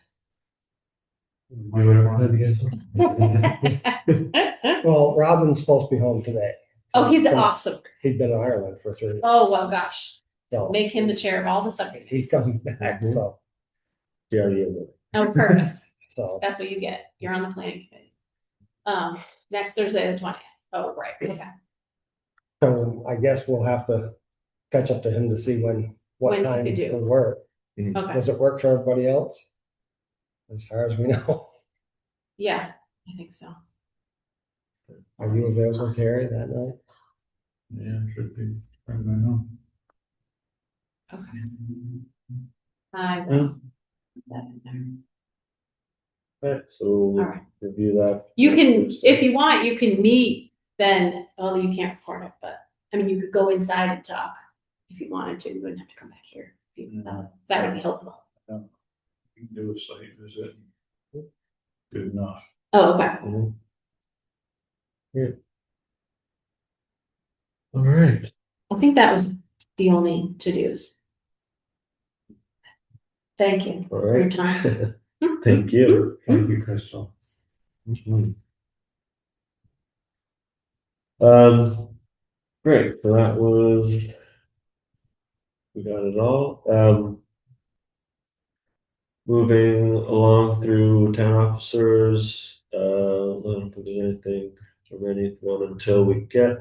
S6: Well, Robin's supposed to be home today.
S5: Oh, he's awesome.
S6: He'd been in Ireland for 3 weeks.
S5: Oh, well, gosh,
S6: So
S5: make him the chair of all the subjects.
S6: he's coming back, so,
S1: Yeah, yeah.
S5: Oh, perfect.
S6: so.
S5: That's what you get. You're on the planning committee. Next Thursday, the 20th. Oh, right, okay.
S6: So I guess we'll have to catch up to him to see
S5: When
S6: what
S5: he
S6: time
S5: could do.
S6: will work.
S5: Okay,
S6: Does it work for everybody else? As far as we know.
S5: yeah, I think so.
S6: Are you available, Terry, that night?
S3: Yeah, should be, I don't know.
S5: Okay. I will. put that in there.
S1: Okay, so
S5: All
S1: we'll
S5: right.
S1: review that.
S5: You can,
S1: next Thursday.
S5: if you want, you can meet then, although you can't record it, but, I mean, you could go inside and talk if you wanted to. You wouldn't have to come back here. If you- That would be helpful.
S3: You can do a site visit. Good enough.
S5: Oh, okay.
S1: Mhm. Yeah. All right.
S5: I think that was the only to-dos. Thank you
S1: All
S5: for your
S1: right.
S5: time.
S1: Thank you.
S3: Thank you, Crystal.
S1: Great, so that was, we got it all. Moving along through town officers, I don't think there's anything from anyone until we get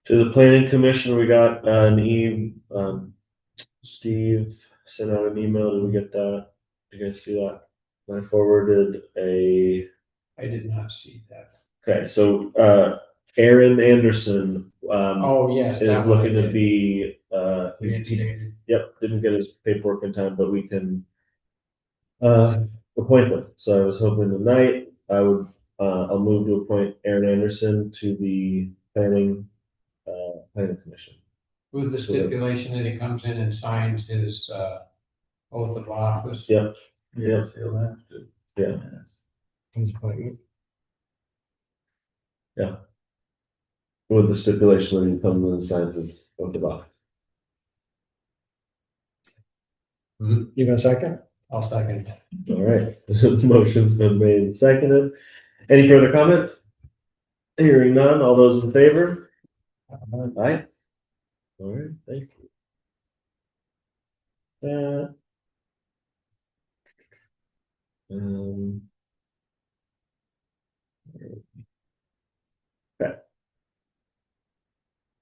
S1: to the planning commission. We got Steve sent out an email. Did we get that? Did you guys see that? I forwarded a.
S2: I did not see that.
S1: Okay, so Aaron Anderson
S2: Oh, yes.
S1: is
S2: that one I
S1: looking to
S2: did.
S1: be
S2: Reinstated.
S1: yep, didn't get his paperwork in time, but we can appoint them. So I was hoping tonight I'll move to appoint Aaron Anderson to the planning commission.
S2: With the stipulation that he comes in and signs his, oath of office.
S1: Yep,
S3: Yes, he'll have to.
S1: Yeah.
S6: His appointment.
S1: with the stipulation that he comes in and signs his oath of office.
S6: You gonna second?
S2: I'll second.
S1: All right, so the motion's been made and seconded. Any further comment? Hearing none, all those in favor? Aye. All right, thank you. Okay.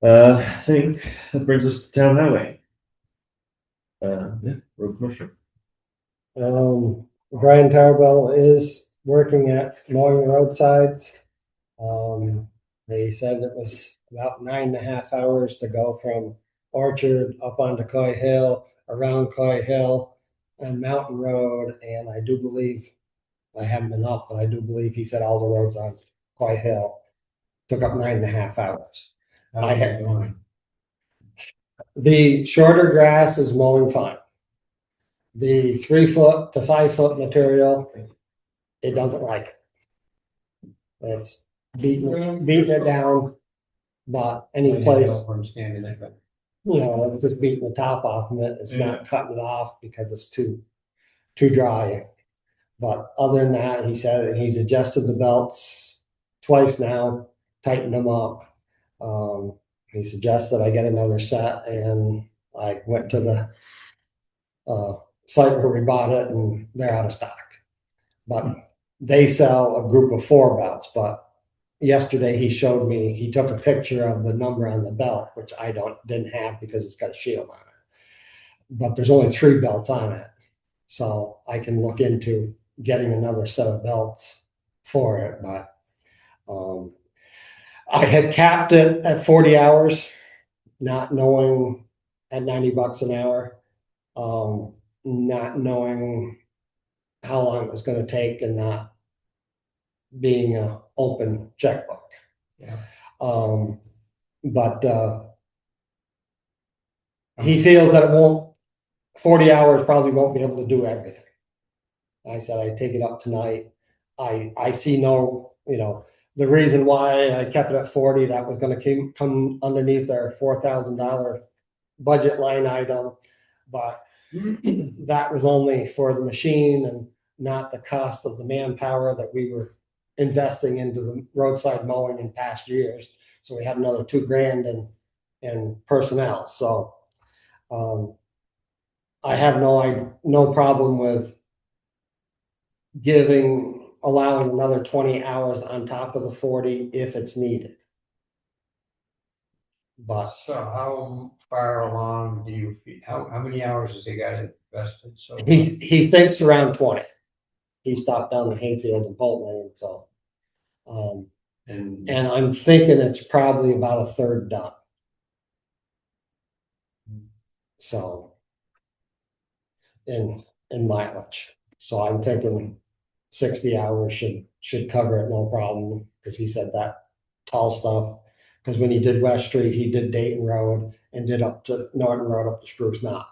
S1: I think that brings us to town highway. Yeah, road commissioner.
S6: Brian Tarbell is working at mowing roadsides. They said it was about 9.5 hours to go from Orchard up onto Coy Hill, around Coy Hill and Mountain Road. And I do believe, I haven't been up, but I do believe he said all the roads on Coy Hill took up 9.5 hours. I had
S2: going.
S6: The shorter grass is mowing fine. The 3 foot to 5 foot material, it doesn't like it. It's beating it down, but any place,
S2: From standing there, but
S6: it's just beating the top off of it. It's not cutting it off because it's too dry. But other than that, he said he's adjusted the belts twice now, tightened them up. He suggested I get another set, and I went to the site where we bought it, and they're out of stock. But they sell a group of 4 belts. But yesterday he showed me, he took a picture of the number on the belt, which I didn't have because it's got a shield on it. But there's only 3 belts on it, so I can look into getting another set of belts for it. But I had capped it at 40 hours, not knowing at $90 an hour, not knowing how long it was going to take, and not being an open checkbook.
S2: Yeah.
S6: But he feels that 40 hours probably won't be able to do everything. I said, I take it up tonight. I see no, the reason why I kept it at 40, that was going to come underneath our $4,000 budget line item. But that was only for the machine and not the cost of the manpower that we were investing into the roadside mowing in past years. So we had another $2,000 in personnel. So I have no problem with allowing another 20 hours on top of the 40 if it's needed. But
S2: so how far along do you, how many hours has he got invested? So
S6: he thinks around 20. He stopped down the hayfield in Bolton, so
S2: and
S6: and I'm thinking it's probably about a third done. So in mileage. So I'm thinking 60 hours should cover it, no problem, because he said that tall stuff. Because when he did West Street, he did Dayton Road and did up to Norton Road up to Spruce Knot.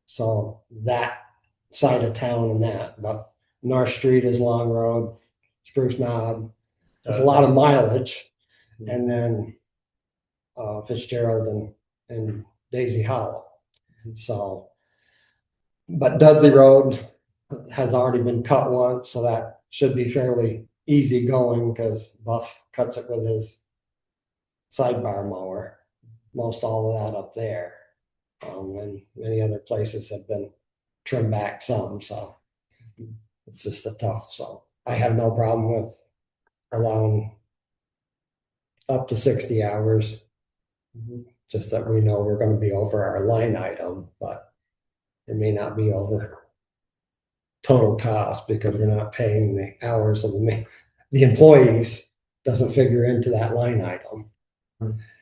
S6: So that side of town and that, but North Street is long road, Spruce Knob. There's a lot of mileage, and then Fitzgerald and Daisy Hollow. So, but Dudley Road has already been cut once, so that should be fairly easy going because Buff cuts it with his sidebar mower. Most all of that up there, and many other places have been trimmed back some. So it's just a tough. So I have no problem with allowing up to 60 hours. Just that we know we're going to be over our line item, but it may not be over total cost because we're not paying the hours of the employees. Doesn't figure into that line item.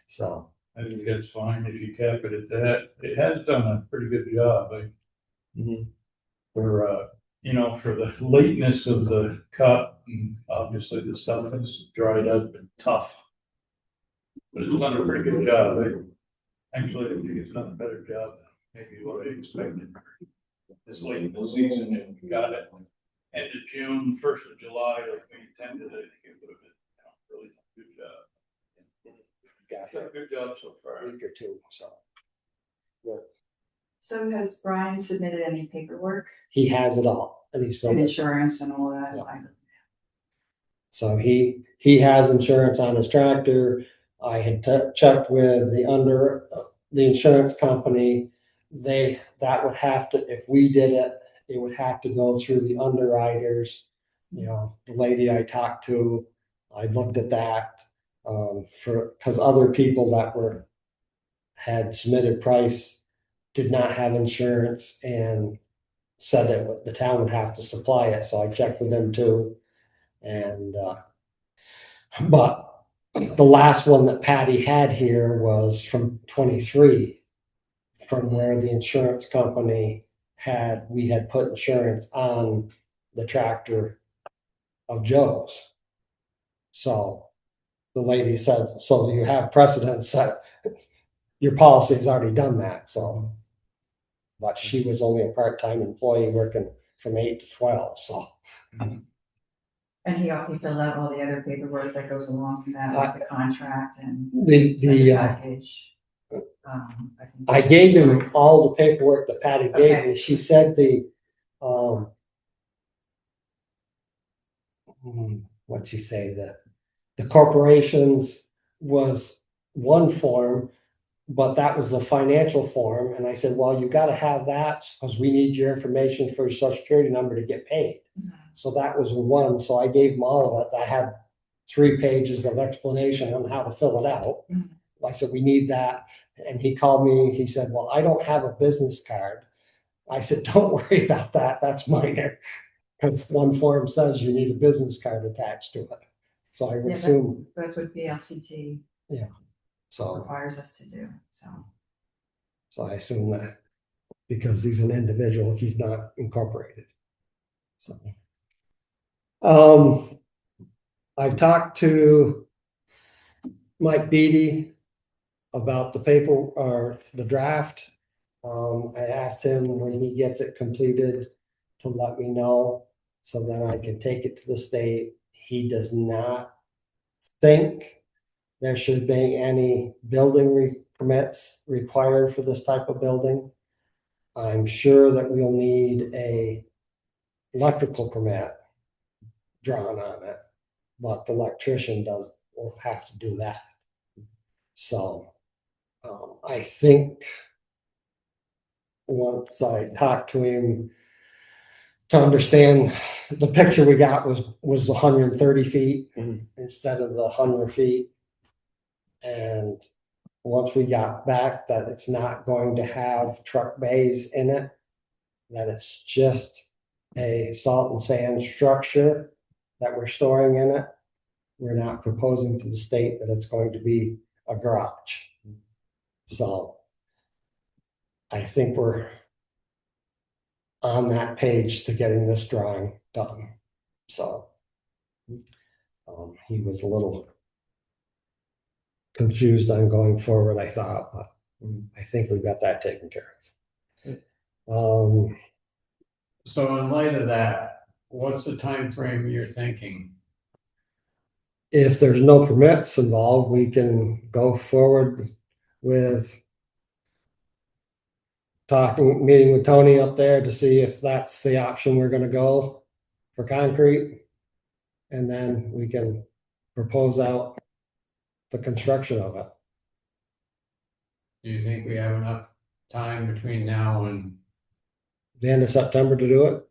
S6: So
S3: I think that's fine if you cap it at that. It has done a pretty good job. For for the lateness of the cut, and obviously the stuff has dried up and tough. But it's done a pretty good job. Actually, I think it's done a better job than maybe what I expected. This late in the season, and we got it end of June, 1st of July, like we intended. I think it would have been really good job. Done a good job so far.
S6: a week or two. So
S4: So has Brian submitted any paperwork
S6: he has it all, and he's
S4: and
S6: filled it.
S4: insurance and all that?
S6: Yeah. So he has insurance on his tractor. I had checked with the insurance company. That would have to, if we did it, it would have to go through the underwriters. The lady I talked to, I looked at that because other people that were had submitted price, did not have insurance, and said that the town would have to supply it, so I checked with them too. And, but the last one that Patty had here was from 23, from where the insurance company we had put insurance on the tractor of Joe's. So the lady said, so you have precedence that your policy's already done that, so. But she was only a part-time employee working from 8 to 12, so.
S4: And he filled out all the other paperwork that goes along with that, like the contract and
S6: The,
S4: the package.
S6: I gave him all the paperwork that Patty gave
S4: Okay.
S6: me. She said what'd she say, the corporations was one form, but that was the financial form. And I said, well, you gotta have that because we need your information for your social security number to get paid.
S4: Mhm.
S6: So that was one. So I gave him all of it. I had 3 pages of explanation on how to fill it out.
S4: Mhm.
S6: I said, we need that. And he called me, he said, well, I don't have a business card. I said, don't worry about that. That's minor. Because one form says you need a business card attached to it. So I would
S4: Yeah,
S6: assume,
S4: that's what VLCT
S6: so,
S4: requires us to do, so.
S6: so I assume that because he's an individual, he's not incorporated. So. I've talked to Mike Beatty about the paper or the draft. I asked him when he gets it completed to let me know so then I can take it to the state. He does not think there should be any building permits required for this type of building. I'm sure that we'll need a electrical permit drawn on it, but the electrician will have to do that. So I think once I talked to him to understand, the picture we got was the 130 feet instead of the 100 feet. And once we got back that it's not going to have truck bays in it, that it's just a salt and sand structure that we're storing in it. We're not proposing to the state that it's going to be a garage. So I think we're on that page to getting this drawing done. So he was a little confused on going forward, I thought, but I think we've got that taken care of.
S2: So in light of that, what's the time frame you're thinking?
S6: If there's no permits involved, we can go forward with meeting with Tony up there to see if that's the option we're gonna go for concrete. And then we can propose out the construction of it.
S2: Do you think we have enough time between now and?
S6: The end of September to do it.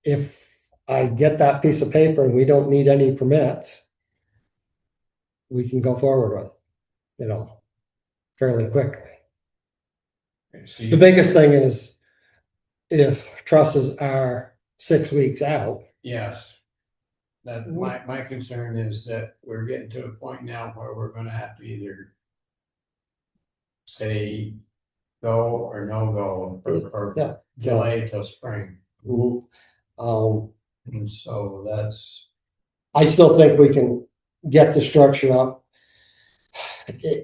S6: If I get that piece of paper and we don't need any permits, we can go forward with, fairly quickly. The biggest thing is if trusses are 6 weeks out.
S2: Yes. That my concern is that we're getting to a point now where we're gonna have to either say go or no go or
S6: Yeah.
S2: delay till spring. And so that's,
S6: I still think we can get the structure up.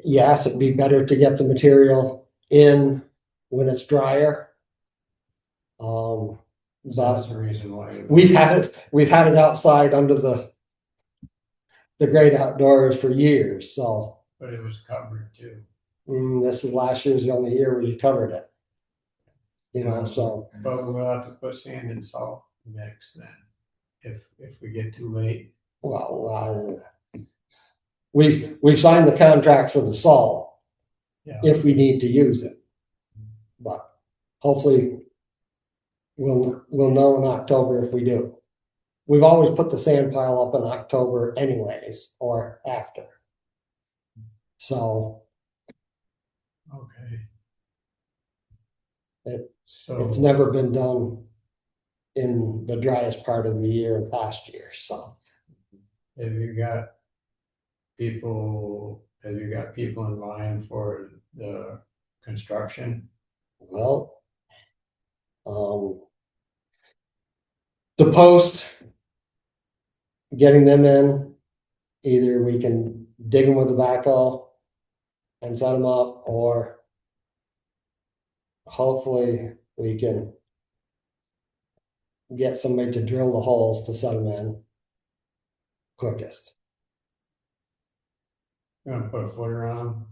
S6: Yes, it'd be better to get the material in when it's drier.
S2: that's
S6: But
S2: the reason why.
S6: we've had it outside under the great outdoors for years, so.
S2: But it was covered too.
S6: This is last year's the only year we covered it. So.
S2: But we'll have to put sand and salt mix then, if we get too late.
S6: Well, we've signed the contract for the salt.
S2: Yeah.
S6: If we need to use it. But hopefully we'll know in October if we do. We've always put the sand pile up in October anyways, or after. So
S2: Okay.
S6: It-
S2: So.
S6: it's never been done in the driest part of the year in past years, so.
S2: Have you got people in line for the construction?
S6: Well, the post, getting them in, either we can dig them with the backhoe and set them up, or hopefully we can get somebody to drill the holes to set them in quickest.
S2: You gonna put a footer on them?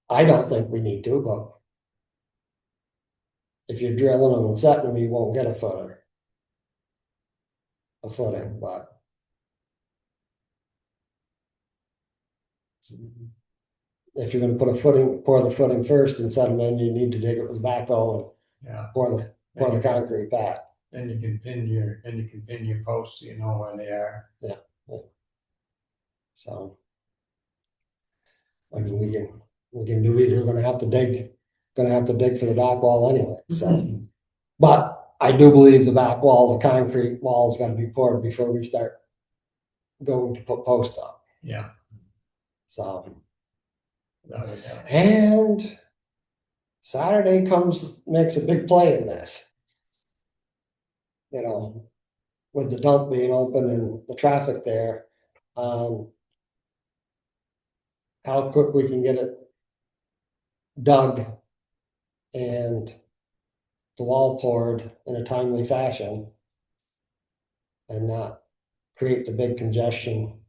S6: I don't think we need to, but if you're drilling them and setting them, you won't get a footing, but if you're gonna put a footing, pour the footing first and set them in, you need to dig it with backhoe
S2: Yeah.
S6: and pour the concrete back.
S2: Then you can pin your posts, so you know where they are.
S6: So. I mean, we can do either, we're gonna have to dig for the back wall anyway, so. But I do believe the back wall, the concrete wall is gonna be poured before we start going to put posts up,
S2: Yeah.
S6: so.
S2: Without a doubt.
S6: And Saturday makes a big play in this. You know, with the dump being open and the traffic there, how quick we can get it dug and the wall poured in a timely fashion and not create the big congestion.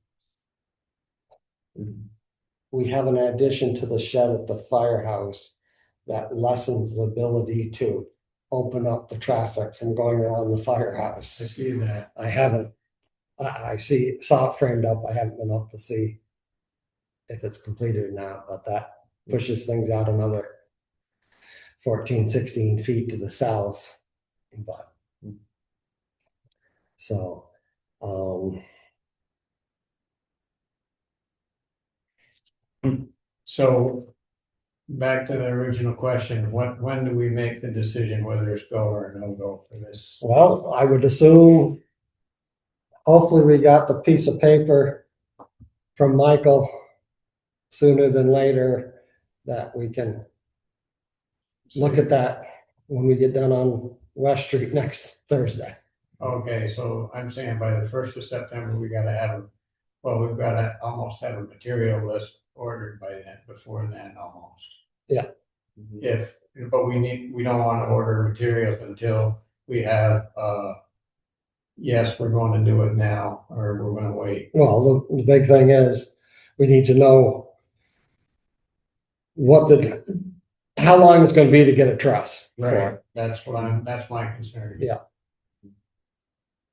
S6: We have an addition to the shed at the firehouse that lessens the ability to open up the traffic from going around the
S2: I
S6: firehouse.
S2: see that.
S6: I haven't, saw it framed up. I haven't been up to see if it's completed or not, but that pushes things out another 14, 16 feet to the south. But so,
S2: So back to the original question, when do we make the decision whether it's go or no go for this?
S6: well, I would assume hopefully we got the piece of paper from Michael sooner than later that we can look at that when we get done on West Street next Thursday.
S2: Okay, so I'm saying by the 1st of September, we've gotta almost have a material list ordered by then, before then almost.
S6: Yeah.
S2: But we don't wanna order materials until we have, yes, we're gonna do it now, or we're gonna wait.
S6: Well, the big thing is we need to know how long it's gonna be to get a truss for it.
S2: That's my concern.
S6: Yeah.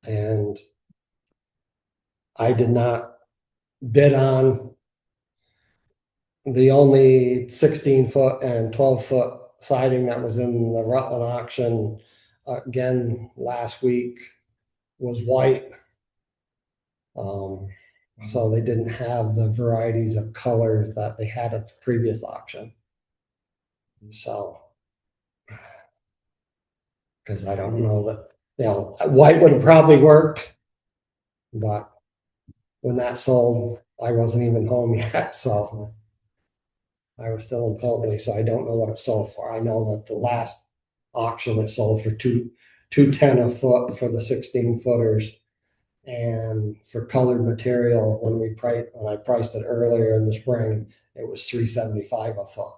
S6: And I did not bid on the only 16-foot and 12-foot siding that was in the Rutland auction again last week was white. So they didn't have the varieties of colors that they had at the previous auction. So, because I don't know that, white would have probably worked, but when that sold, I wasn't even home yet, so I was still in Poultney, so I don't know what it sold for. I know that the last auction it sold for $210 a foot for the 16-footers. And for colored material, when I priced it earlier in the spring, it was $375 a foot.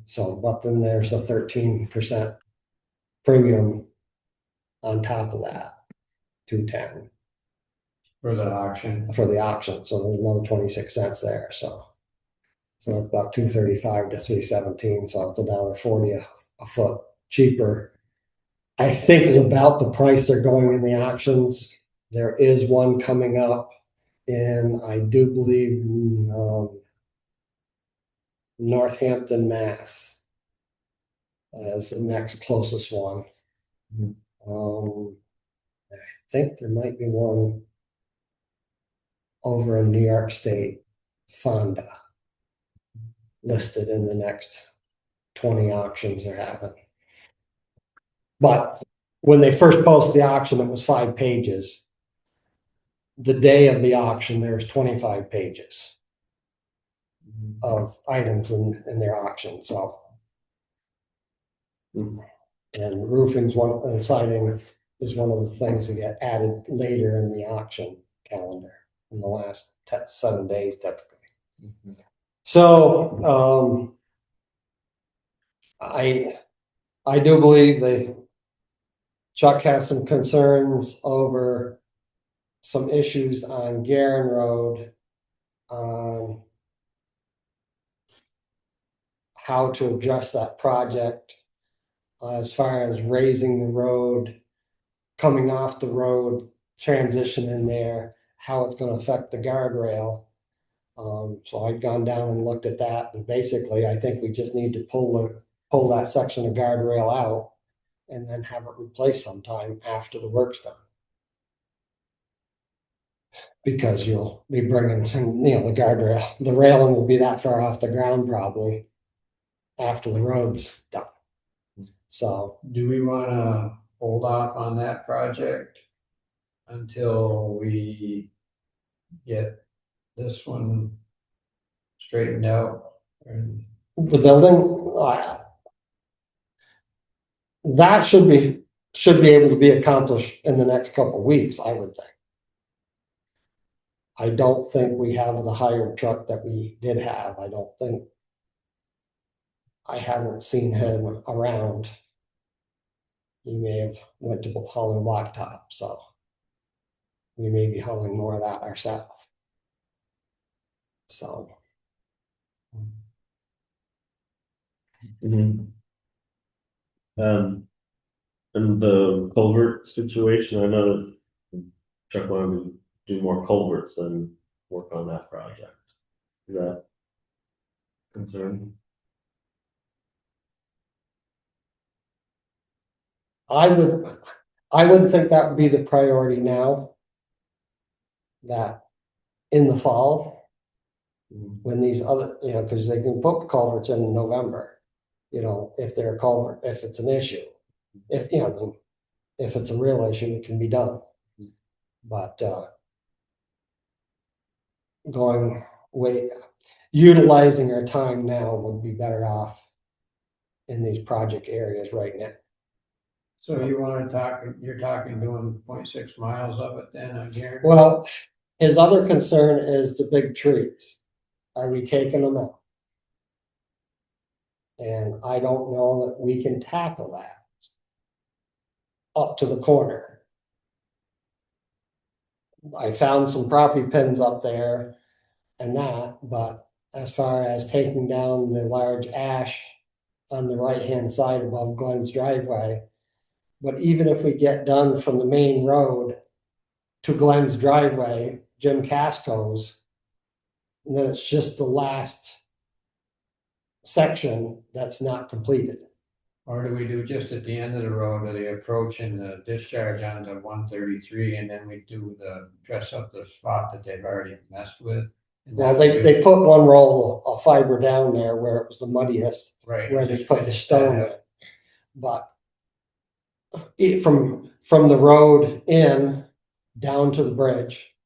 S6: So, but then there's a 13% premium on top of that, $210
S2: For the auction.
S6: for the auction. So there's another 26 cents there. So it's about $235 to $317. So it's $1.40 a foot cheaper. I think is about the price they're going in the auctions. There is one coming up in, I do believe, Northampton, Mass, as the next closest one. I think there might be one over in New York State, Fonda, listed in the next 20 auctions they're having. But when they first posted the auction, it was 5 pages. The day of the auction, there's 25 pages of items in their auction, so. And roofing's one, and siding is one of the things that get added later in the auction calendar in the last 7 days typically. So, I do believe Chuck has some concerns over some issues on Garen Road. How to address that project as far as raising the road, coming off the road, transition in there, how it's gonna affect the guardrail. So I'd gone down and looked at that, and basically, I think we just need to pull that section of guardrail out and then have it replaced sometime after the work's done. Because you'll be bringing some, the guardrail, the railing will be that far off the ground probably after the road's done. So,
S2: Do we wanna hold off on that project until we get this one straightened out? And
S6: the building, that should be able to be accomplished in the next couple of weeks, I would think. I don't think we have the hired truck that we did have. I haven't seen him around. He may have went to hauling blacktop, so we may be hauling more of that ourselves. So.
S1: And the culvert situation, I know that Chuck wanted to do more culverts than work on that project. Is that concern?
S6: I wouldn't think that would be the priority now. That in the fall, when these other, because they can put culverts in November, if they're a culvert, if it's an issue. If it's a real issue, it can be done. But utilizing our time now would be better off in these project areas right now.
S2: so you're talking doing 0.6 miles of it then, I guarantee?
S6: Well, his other concern is the big trees. Are we taking them out? And I don't know that we can tackle that up to the corner. I found some property pins up there and that, but as far as taking down the large ash on the right-hand side above Glenn's driveway, but even if we get done from the main road to Glenn's driveway, Jim Casco's, and then it's just the last section that's not completed.
S2: Or do we do just at the end of the road, or the approach and the discharge onto 133, and then we do dress up the spot that they've already messed with?
S6: Well, they put one roll of fiber down there where it was the muddiest,
S2: right,
S6: where they
S2: just
S6: put the
S2: finish
S6: stone
S2: that
S6: in. But from the road in down to the bridge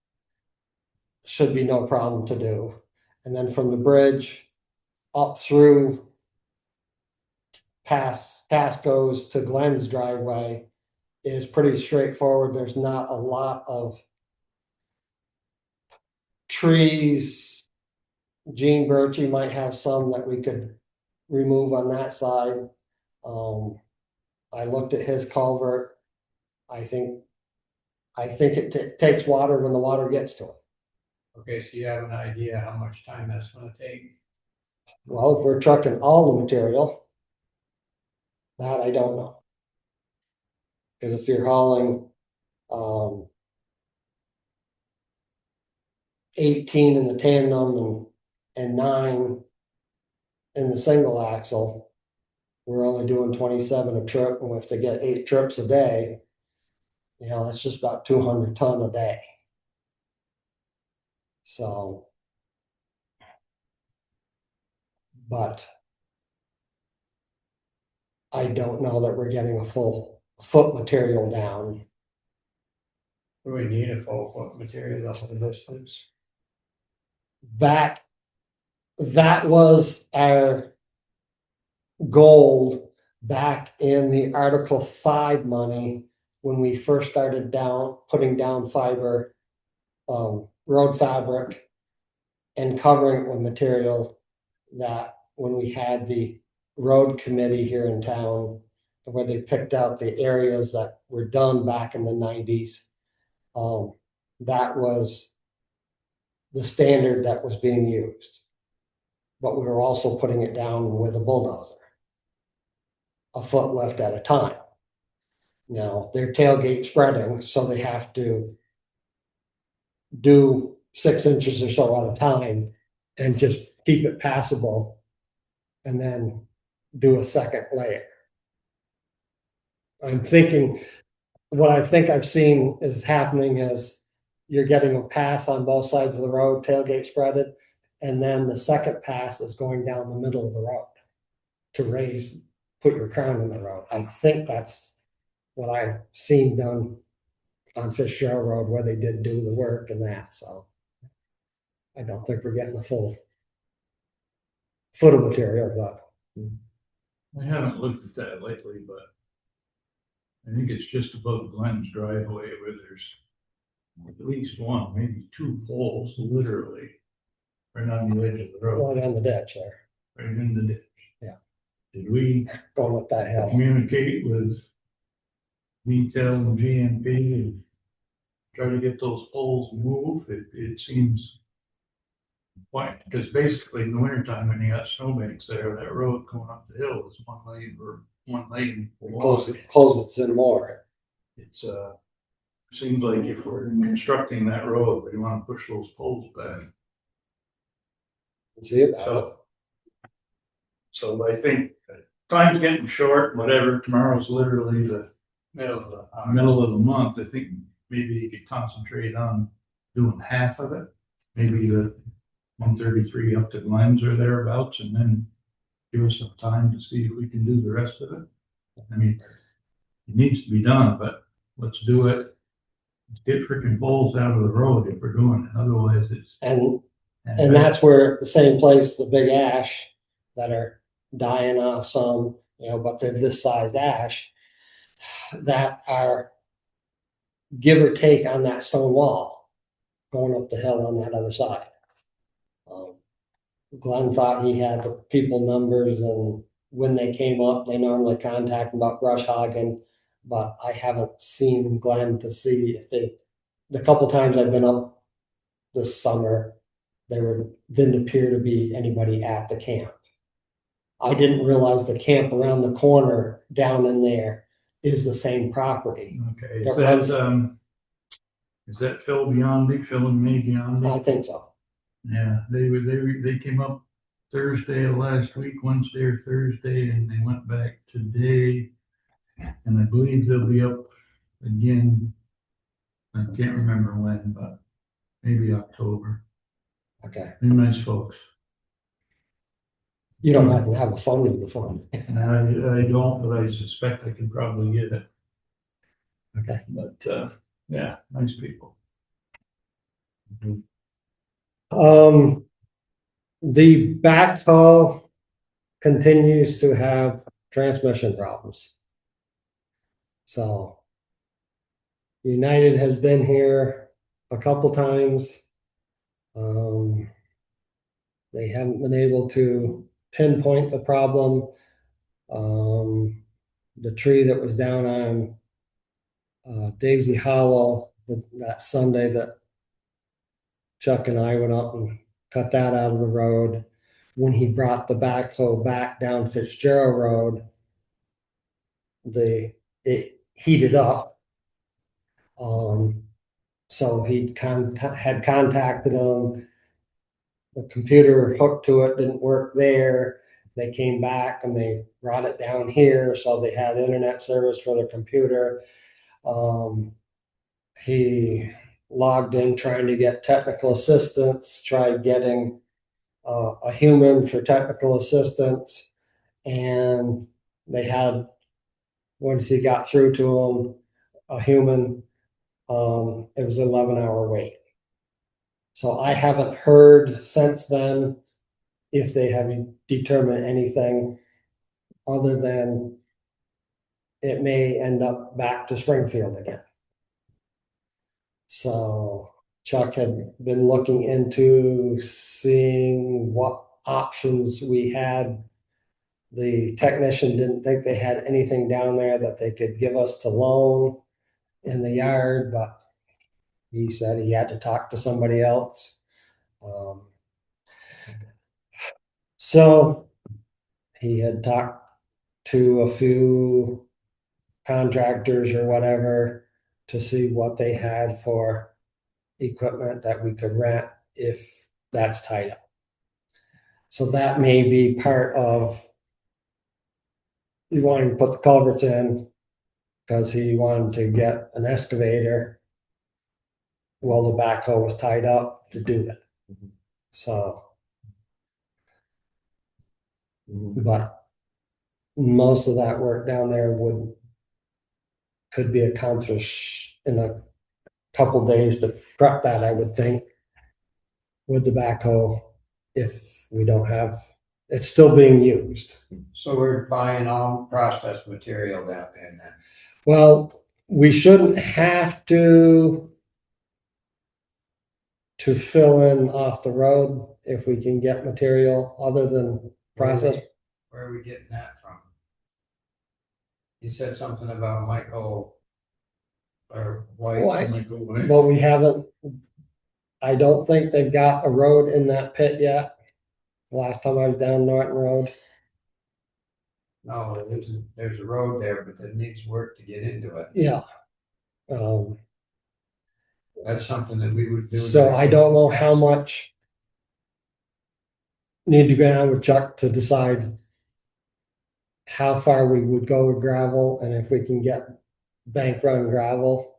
S6: should be no problem to do. And then from the bridge up through past Casco's to Glenn's driveway is pretty straightforward. There's not a lot of trees. Gene Birchie might have some that we could remove on that side. I looked at his culvert. I think it takes water when the water gets to it.
S2: Okay, so you have an idea how much time that's gonna take?
S6: Well, if we're trucking all the material, that I don't know. Because if you're hauling 18 in the tandem and 9 in the single axle, we're only doing 27 a trip, and if they get 8 trips a day, You know, that's just about 200 ton a day. So. But. I don't know that we're getting a full foot material down.
S2: Do we need a full foot material off the distance?
S6: That was our goal back in the Article 5 money when we first started putting down fiber, road fabric and covering it with material, that when we had the road committee here in town, where they picked out the areas that were done back in the 90s, that was the standard that was being used. But we were also putting it down with a bulldozer, a foot left at a time. Now, they're tailgate spreading, so they have to do 6 inches or so at a time and just keep it passable and then do a second layer. I'm thinking, what I think I've seen is happening is you're getting a pass on both sides of the road, tailgate spreaded, and then the second pass is going down the middle of the road to put your crown in the road. I think that's what I've seen done on Fitzgerald Road, where they did do the work and that, so. I don't think we're getting a full foot of material, but.
S3: I haven't looked at that lately, but I think it's just above Glenn's driveway where there's at least one, maybe 2 poles, literally, right on the edge of the road,
S6: Right on the ditch there,
S3: right in the ditch.
S6: Yeah.
S3: Did we
S6: going up that hill.
S3: communicate with detail and GMP and try to get those poles moved? It seems quite, because basically in the wintertime, when you got snowbanks there, that road going up the hill is one lane.
S6: Close it some more.
S3: It's seems like if we're constructing that road, we want to push those poles back.
S6: See about it.
S3: So I think time's getting short, whatever, tomorrow's literally the middle of the month. I think maybe you could concentrate on doing half of it, maybe the 133 up to Glenn's or thereabouts, and then give us some time to see if we can do the rest of it. I mean, it needs to be done, but let's do it. Let's get freaking poles out of the road if we're doing it. Otherwise, it's.
S6: And that's where the same place, the big ash that are dying off some, you know, but they're this size ash that are give or take on that stone wall going up the hill on that other side. Glenn thought he had the people numbers, and when they came up, they normally contact about brush hogging, but I haven't seen Glenn to see if the couple times I've been up this summer, there didn't appear to be anybody at the camp. I didn't realize the camp around the corner down in there is the same property.
S3: Okay, is that Phil Biondi, Phil and me Biondi?
S6: I think so.
S3: Yeah, they came up Thursday of last week, Wednesday or Thursday, and they went back today. And I believe they'll be up again. I can't remember when, but maybe October.
S6: Okay.
S3: They're nice folks.
S6: You don't happen to have a phone number for them.
S3: I don't, but I suspect I can probably get it.
S6: Okay.
S3: But yeah, nice people.
S6: The backhoe continues to have transmission problems. So United has been here a couple times. They haven't been able to pinpoint the problem. The tree that was down on Daisy Hollow that Sunday that Chuck and I went up and cut that out of the road. When he brought the backhoe back down Fitzgerald Road, it heated up. So he had contacted them. The computer hooked to it didn't work there. They came back and they brought it down here, so they had internet service for their computer. he logged in trying to get technical assistance, tried getting a human for technical assistance, and they had, once he got through to him, a human, it was an 11-hour wait. So I haven't heard since then if they have determined anything other than it may end up back to Springfield again. So Chuck had been looking into seeing what options we had. The technician didn't think they had anything down there that they could give us to loan in the yard, but he said he had to talk to somebody else. So he had talked to a few contractors or whatever to see what they had for equipment that we could rent if that's tied up. So that may be part of he wanted to put the culverts in because he wanted to get an excavator while the backhoe was tied up to do that. So, but most of that work down there could be accomplished in a couple days to prep that, I would think, with the backhoe if we don't have, it's still being used.
S2: So we're buying all processed material down there then.
S6: Well, we shouldn't have to fill in off the road if we can get material other than process.
S2: Where are we getting that from? You said something about Michael or White.
S6: White.
S3: Might go away.
S6: But we haven't, I don't think they've got a road in that pit yet. Last time I was down Norton Road.
S2: No, there's a road there, but it needs work to get into it.
S6: Yeah.
S2: That's something that we would do.
S6: So I don't know how much need to go down with Chuck to decide how far we would go with gravel and if we can get bank run gravel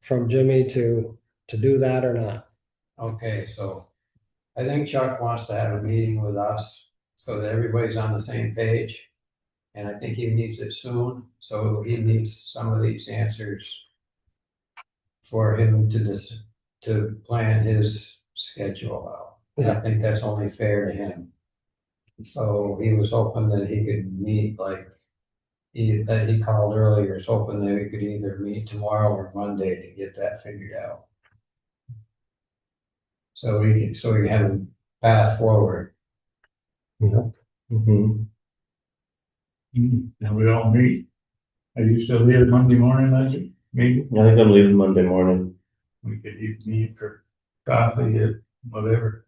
S6: from Jimmy to do that or not.
S2: Okay, so I think Chuck wants to have a meeting with us so that everybody's on the same page. And I think he needs it soon, so he needs some of these answers for him to plan his schedule out. And I think that's only fair to him. So he was hoping that he could meet that he called earlier, is hoping that we could either meet tomorrow or Monday to get that figured out. So we can have a path forward.
S6: You know,
S3: And we all meet. Are you still here Monday morning, Isaac? Maybe
S1: I think I'm leaving Monday morning.
S3: we could even meet for coffee or whatever.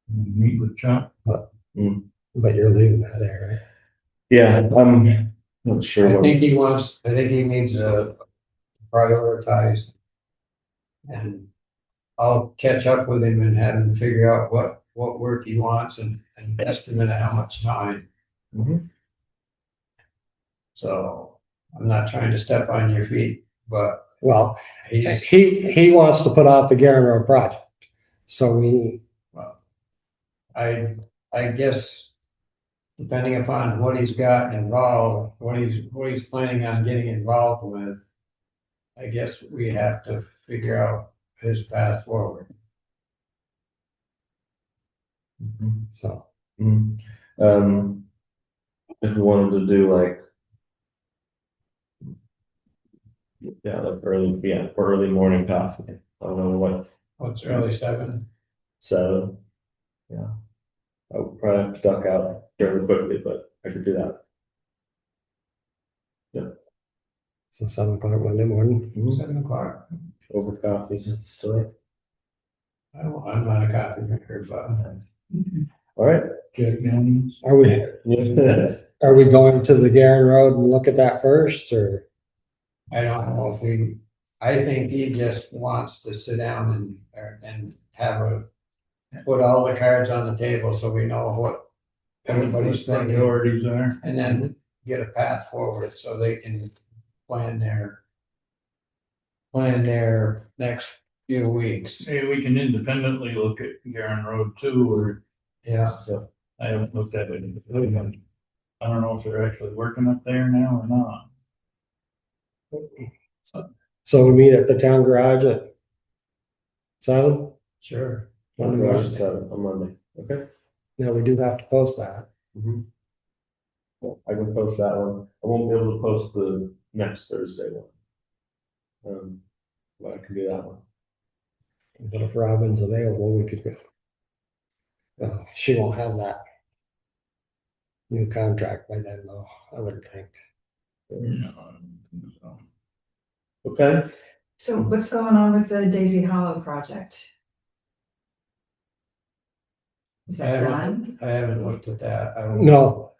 S3: Meet with Chuck.
S6: but you're leaving that there, right?
S1: Yeah, I'm not sure.
S2: I
S1: what-
S2: think he needs to prioritize. And I'll catch up with him and have him figure out what work he wants and estimate how much time.
S1: Mhm.
S2: So I'm not trying to step on your feet, but
S6: Well,
S2: he's,
S6: he wants to put off the Garen Road project. So
S2: I guess depending upon what he's got involved, what he's planning on getting involved with, I guess we have to figure out his path forward.
S6: so
S1: Mhm. If we wanted to do like early morning coffee. I don't know what,
S2: What's early 7?
S1: so, yeah. I would probably have to duck out fairly quickly, but I could do that.
S6: 7 o'clock Monday morning.
S2: 7 o'clock.
S1: Over coffees, so,
S2: I'm not a coffee drinker, but
S1: all right.
S3: Jack Daniels.
S6: Are we going to the Garen Road and look at that first, or?
S2: I don't know if I think he just wants to sit down and put all the cards on the table so we know what everybody's thinking,
S3: Priorities are.
S2: and then get a path forward so they can plan their next few weeks.
S3: Maybe we can independently look at Garen Road too, or
S2: Yeah,
S3: I haven't looked at it. I don't know if they're actually working up there now or not.
S6: So we meet at the town garage at 7?
S2: sure.
S1: On the garage set on Monday, okay?
S6: Now, we do have to post that.
S1: Mhm. Well, I can post that one. I won't be able to post the next Thursday one. But I can do that one.
S6: But if Robin's available, we could go. She won't have that new contract by then, though, I wouldn't think.
S3: No, I don't think so.
S1: Okay,
S4: So what's going on with the Daisy Hollow project? Is that done?
S2: I haven't looked at that. I don't-
S6: No,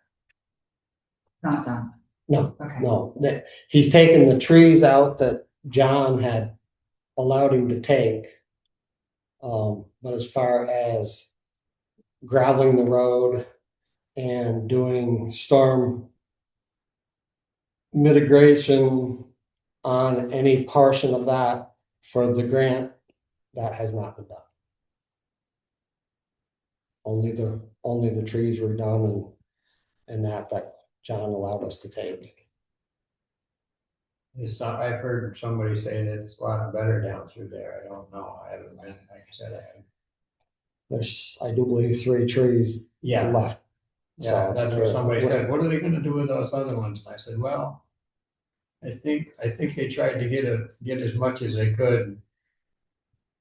S4: Not done.
S6: no,
S4: Okay.
S6: no. He's taken the trees out that John had allowed him to take. But as far as graveling the road and doing storm mitigation on any portion of that for the grant, that has not been done. Only the trees were done and that John allowed us to take.
S2: It's not, I've heard somebody say that it's a lot better down through there. I don't know. I haven't been, like I said, I haven't.
S6: There's, I do believe, 3 trees
S2: Yeah,
S6: left.
S2: yeah,
S6: So
S2: that's what somebody said. What are they gonna do with those other ones? And I said, well, I think they tried to get as much as they could.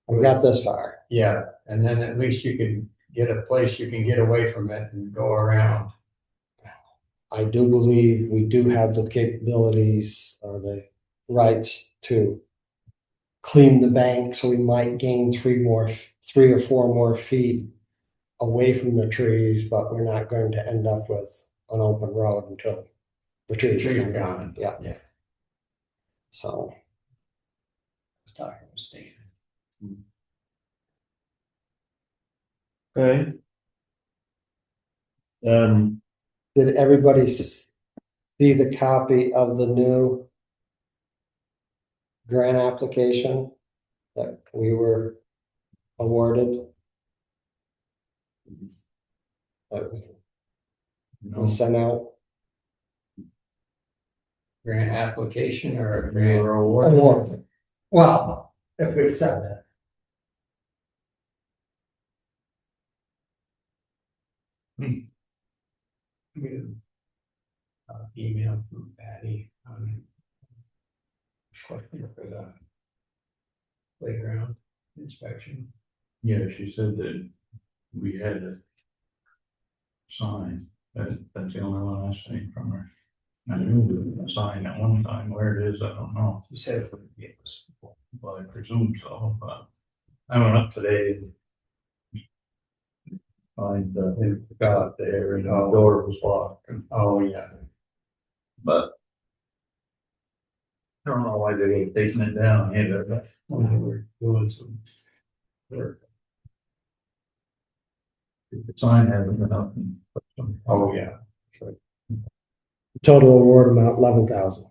S6: We got this far.
S2: Yeah, and then at least you can get a place you can get away from it and go around.
S6: I do believe we do have the capabilities or the rights to clean the bank, so we might gain 3 or 4 more feet away from the trees, but we're not going to end up with an open road until the trees
S2: Trees
S6: are
S2: are
S6: gone.
S2: gone.
S6: Yeah.
S2: Yeah.
S6: So
S2: I was talking with Steve.
S1: okay.
S6: did everybody see the copy of the new grant application that we were awarded? That
S3: No,
S6: was sent out?
S2: Grant application or a
S3: we
S2: grant?
S3: were awarded.
S6: Award. Well, if we accept that.
S2: Email from Patty question for the playground inspection.
S3: Yeah, she said that we had to sign. That's the only one I've seen from her. I knew we were signed at one time. Where it is, I don't know.
S2: She said it would be us.
S3: Well, I presume so, but I went up today and find the got there and the door was locked.
S2: Oh, yeah.
S3: But I don't know why they were taking it down either, but
S2: When they were doing some work.
S3: the sign hasn't been up in some.
S2: Oh, yeah.
S6: Total award amount 11,000.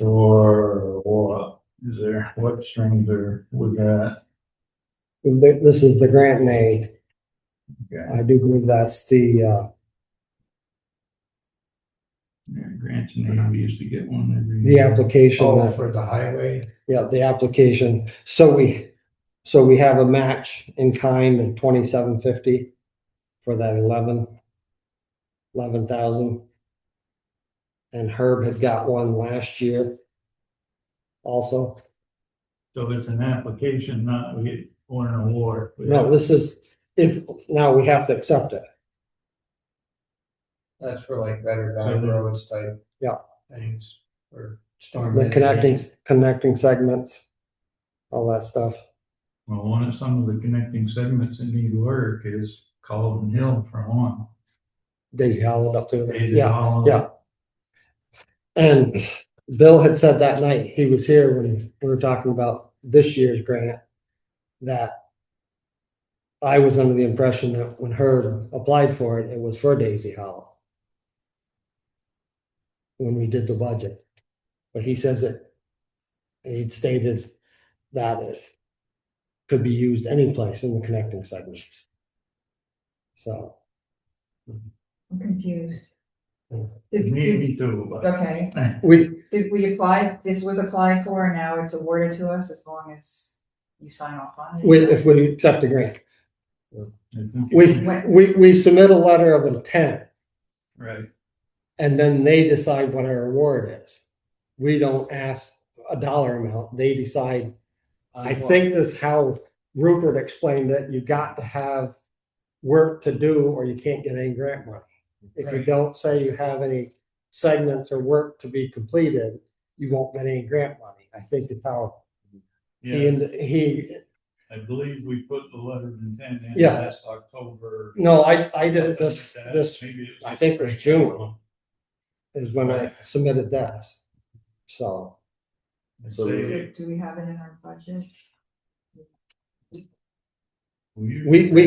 S3: Or what is there, what strings are with that?
S6: This is the grant in aid.
S3: Okay.
S6: I do believe that's the
S3: Yeah, Grants and Aid, we used to get one every.
S6: the application
S2: Oh,
S6: that,
S2: for the highway?
S6: yeah, the application. So we have a match in kind of 2750 for that 11,000. And Herb had got one last year also.
S3: So it's an application, not we get or an award.
S6: No, this is, now we have to accept it.
S2: That's for like better back roads type.
S6: Yeah.
S2: Things for storm.
S6: The
S2: mitigation.
S6: connecting segments, all that stuff.
S3: Well, some of the connecting segments that need work is Calden Hill for one.
S6: Daisy Hollow up to there.
S3: Daisy
S6: Yeah,
S3: Hollow.
S6: yeah. And Bill had said that night, he was here when we were talking about this year's grant, that I was under the impression that when Herb applied for it, it was for Daisy Hollow. when we did the budget. But he says that he'd stated that it could be used any place in the connecting segments. So,
S4: I'm confused.
S3: Me too, but.
S4: Okay, did we apply, this was applied for and now it's awarded to us as long as you sign off on it?
S6: if we accept the grant, we submit a letter of intent
S3: Right,
S6: and then they decide what our award is. We don't ask a dollar amount, they decide. I think this is how Rupert explained it, you got to have work to do or you can't get any grant money. If you
S3: Right.
S6: don't say you have any segments or work to be completed, you won't get any grant money. I think that's how
S3: yeah,
S6: he,
S3: I believe we put the letter of intent in
S6: Yeah.
S3: last October.
S6: no, I did it
S3: something like that.
S6: this
S3: Maybe it
S6: I think it was
S3: just-
S6: June is when I submitted this. So,
S1: So
S3: Say,
S4: Do we have it in our budget?
S6: we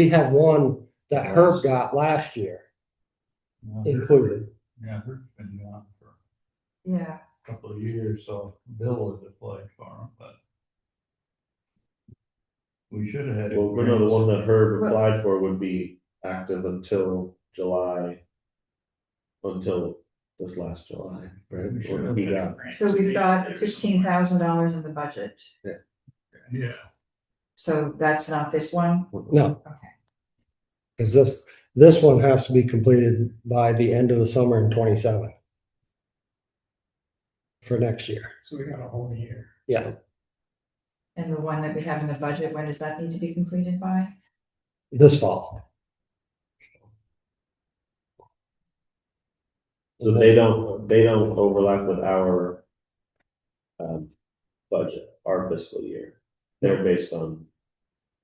S6: have one that Herb got last year included.
S3: Yeah, Herbert's been gone for
S4: Yeah,
S3: a couple of years, so Bill has applied for him, but. We should have had. it
S1: Well, we know the one that Herb
S4: Well-
S1: applied for would be active until July. Until this last July, right?
S3: We should
S1: Or
S3: have
S1: he
S3: had a
S1: got-
S3: grant
S4: so we've got
S3: there,
S4: $15,000 in the budget,
S3: Yeah,
S4: so that's not this one?
S6: No,
S4: Okay,
S6: because this one has to be completed by the end of the summer in 27. For next year.
S2: So we got a whole year.
S6: Yeah,
S4: and the one that we have in the budget, when does that need to be completed by?
S6: this fall.
S1: So they don't overlap with our. Budget, our fiscal year, they're based on.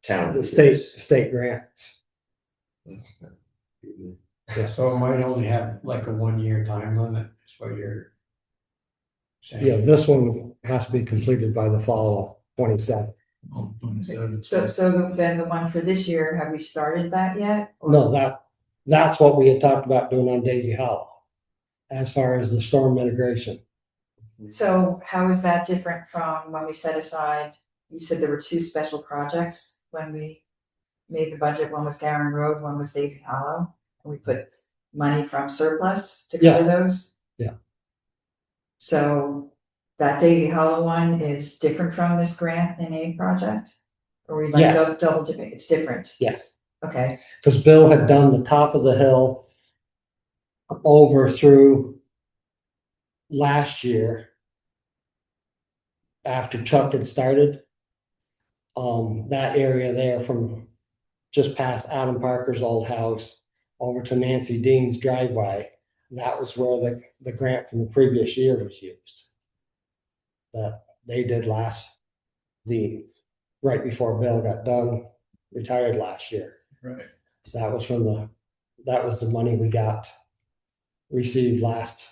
S1: Town.
S6: The
S1: years.
S6: state grants.
S2: So it might only have like a 1 year time limit, is what you're saying.
S6: Yeah, this one has to be completed by the fall of 27.
S3: oh, 27.
S4: So then the one for this year, have we started that yet? Or-
S6: No, that's what we had talked about doing on Daisy Hollow. As far as the storm mitigation.
S4: So how is that different from when we set aside, you said there were two special projects when we made the budget, one was Garen Road, one was Daisy Hollow, and we put money from surplus to cover those?
S6: Yeah.
S4: So that Daisy Hollow one is different from this grant and aid project? Or we like
S6: Yes.
S4: double dipping, it's different,
S6: Yes,
S4: okay,
S6: because Bill had done the top of the hill over through last year after Chuck had started. That area there from just past Adam Parker's old house over to Nancy Dean's driveway, that was where the grant from the previous year was used. That they did right before Bill got done, retired last year.
S3: Right,
S6: So that was the money we received last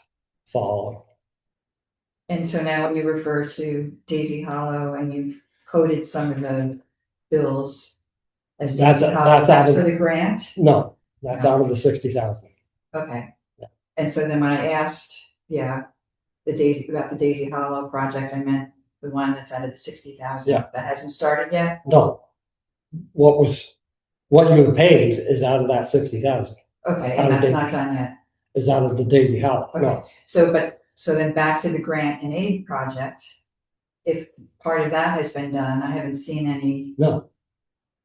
S6: fall.
S4: and so now you refer to Daisy Hollow and you've coded some of the bills as
S6: That's-
S4: Daisy Hollow,
S6: that's out
S4: that's
S6: of-
S4: for the grant?
S6: No, that's out of the 60,000.
S4: Okay.
S6: Yeah.
S4: And so then when I asked, about the Daisy Hollow project, I meant the one that's out of the 60,000.
S6: Yeah.
S4: That hasn't started yet?
S6: No. What you have paid is out of that 60,000,
S4: Okay,
S6: Out
S4: and
S6: of
S4: that's
S6: Daisy.
S4: not done yet.
S6: is out of the Daisy Hollow.
S4: Okay,
S6: No,
S4: so then back to the grant and aid project. If part of that has been done, I haven't seen any,
S6: no.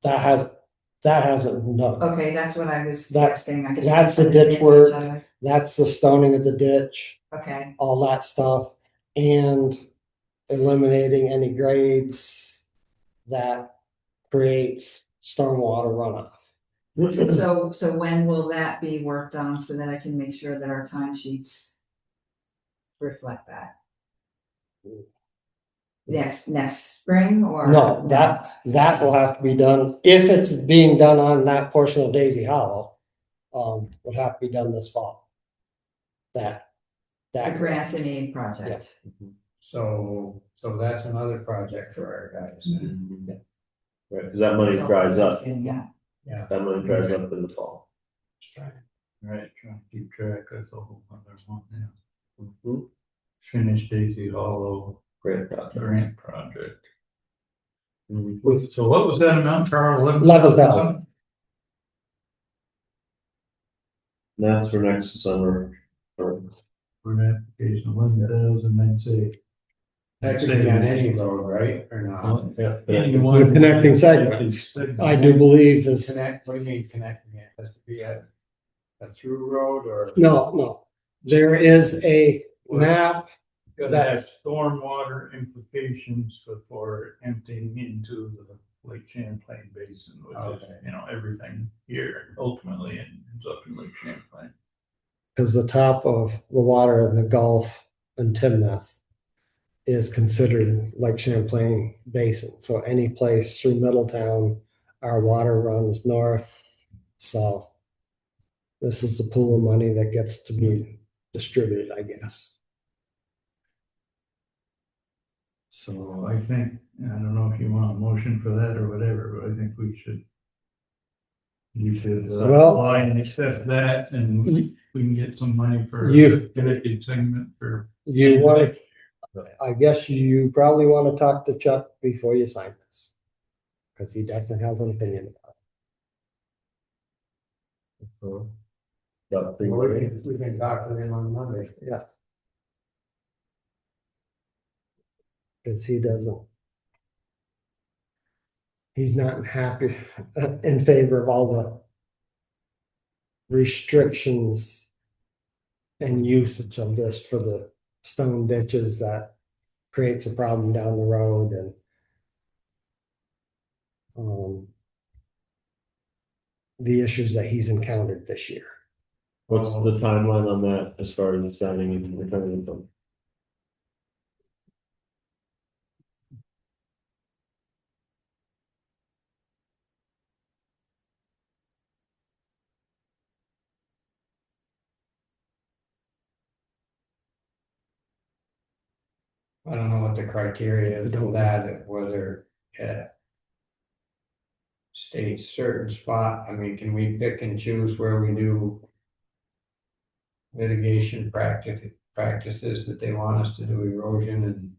S6: That hasn't been done.
S4: okay, that's what I was
S6: That-
S4: asking. I guess
S6: that's the
S4: we
S6: ditch
S4: misunderstand
S6: work. That's the stoning of the ditch,
S4: each other. Okay,
S6: all that stuff, and eliminating any grades that creates stormwater runoff.
S4: so when will that be worked on so that I can make sure that our timesheets reflect that? Next spring or?
S6: No, that will have to be done, if it's being done on that portion of Daisy Hollow, would have to be done this fall.
S4: The
S6: That
S4: grants and aid project.
S2: So that's another project for our guys.
S1: Mhm. Right, because that money dries up,
S4: Yeah,
S1: that money dries up in the fall.
S2: Just trying to
S3: Right, trying to keep track, that's a whole other one, yeah.
S1: Mhm.
S3: Finish Daisy Hollow
S1: Great project.
S3: grant project.
S1: Mhm.
S3: So what was that amount, Carl?
S6: 11,000.
S1: That's for next summer. For
S3: For an application, 11,000, I'd say.
S2: That could be on any road, right, or not?
S1: yeah,
S3: Anyone-
S6: The connecting segments, I do believe this,
S2: Connect, what do you mean connecting it? Has to be a through road or?
S6: no. There is a map,
S3: Gotta have stormwater implications for emptying into the Lake Champlain Basin, which is,
S2: Okay.
S3: you know, everything here ultimately ends up in Lake Champlain.
S6: because the top of the water in the Gulf and Timnath is considered like Champlain Basin. So any place through Middletown, our water runs north, south. This is the pool of money that gets to be distributed, I guess.
S3: So I think, I don't know if you want a motion for that or whatever, but I think we should. You should
S6: Well-
S3: apply and accept that, and we can get some money for.
S6: You-
S3: Connected segment for.
S6: You want to, I guess you probably want to talk to Chuck before you sign this. Because he definitely has an opinion about
S1: About
S2: We
S1: 3
S2: can talk to them on Monday.
S6: it. Yeah. Because he doesn't. He's not happy, in favor of all the restrictions and usage of this for the stone ditches that creates a problem down the road and the issues that he's encountered this year.
S1: What's the timeline on that as far as signing and returning them?
S2: I don't know what the criteria is for that, whether it states certain spot. I mean, can we pick and choose where we do mitigation practices that they want us to do erosion and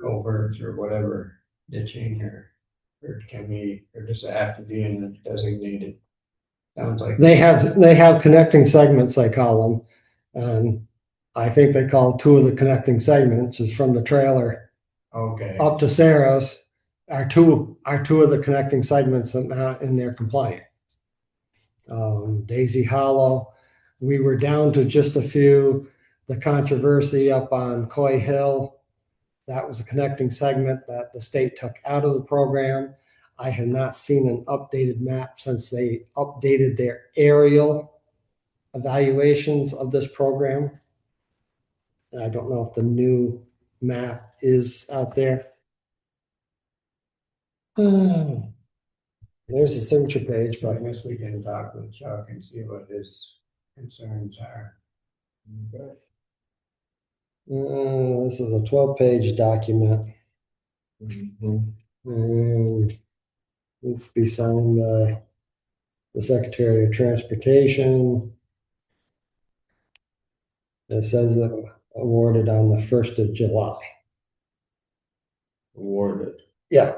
S2: culverts or whatever, ditching or can we, or does it have to be in a designated? Sounds like.
S6: They have connecting segments, I call them. And I think they call two of the connecting segments is from the trailer
S2: Okay,
S6: up to Sarah's are two of the connecting segments that not in their compliant. Daisy Hollow, we were down to just a few. The controversy up on Coy Hill, that was a connecting segment that the state took out of the program. I have not seen an updated map since they updated their aerial evaluations of this program. I don't know if the new map is out there. There's a signature page,
S2: but I
S6: but
S2: guess we can talk with Chuck and see what his concerns are.
S6: this is a 12-page document. And needs to be signed by the Secretary of Transportation. It says it awarded on the 1st of July.
S1: Awarded.
S6: Yeah.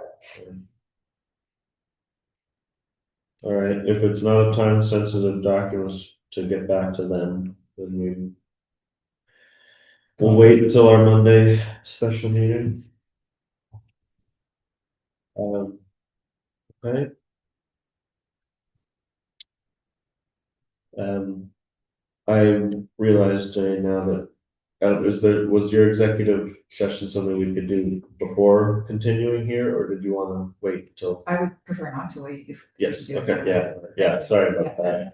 S1: All right, if it's not a time sensitive document to get back to them, then we'll wait until our Monday special meeting. Okay. I realized, Jay, now that was your executive session something we could do before continuing here, or did you want to wait until?
S4: I would prefer not to wait if.
S1: Yes, okay, yeah, sorry about that.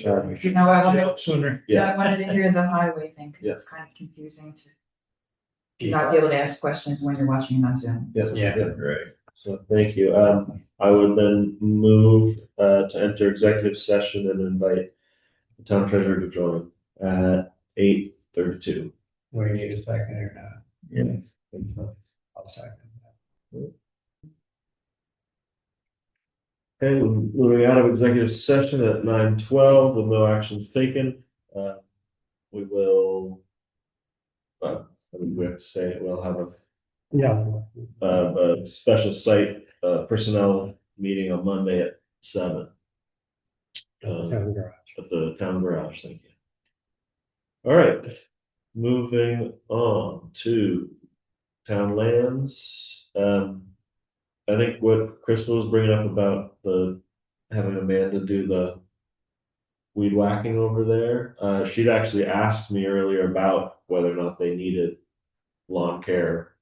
S4: No, I wanted,
S3: Sooner.
S4: I wanted to hear the highway thing, because it's kind of confusing to not be able to ask questions when you're watching it on Zoom.
S2: Yeah.
S3: Right.
S1: So thank you. I would then move to enter executive session and invite the town treasurer to join at 8:32.
S2: We need a second or not?
S1: Yeah.
S2: I'll second that.
S1: Okay, moving out of executive session at 9:12 with no actions taken. We will. What do we have to say? We'll have
S6: Yeah.
S1: a special site personnel meeting on Monday at 7
S6: At the town garage.
S1: at the town garage. Thank you. All right, moving on to town lands. I think what Crystal was bringing up about having Amanda do the weed whacking over there. She'd actually asked me earlier about whether or not they needed lawn care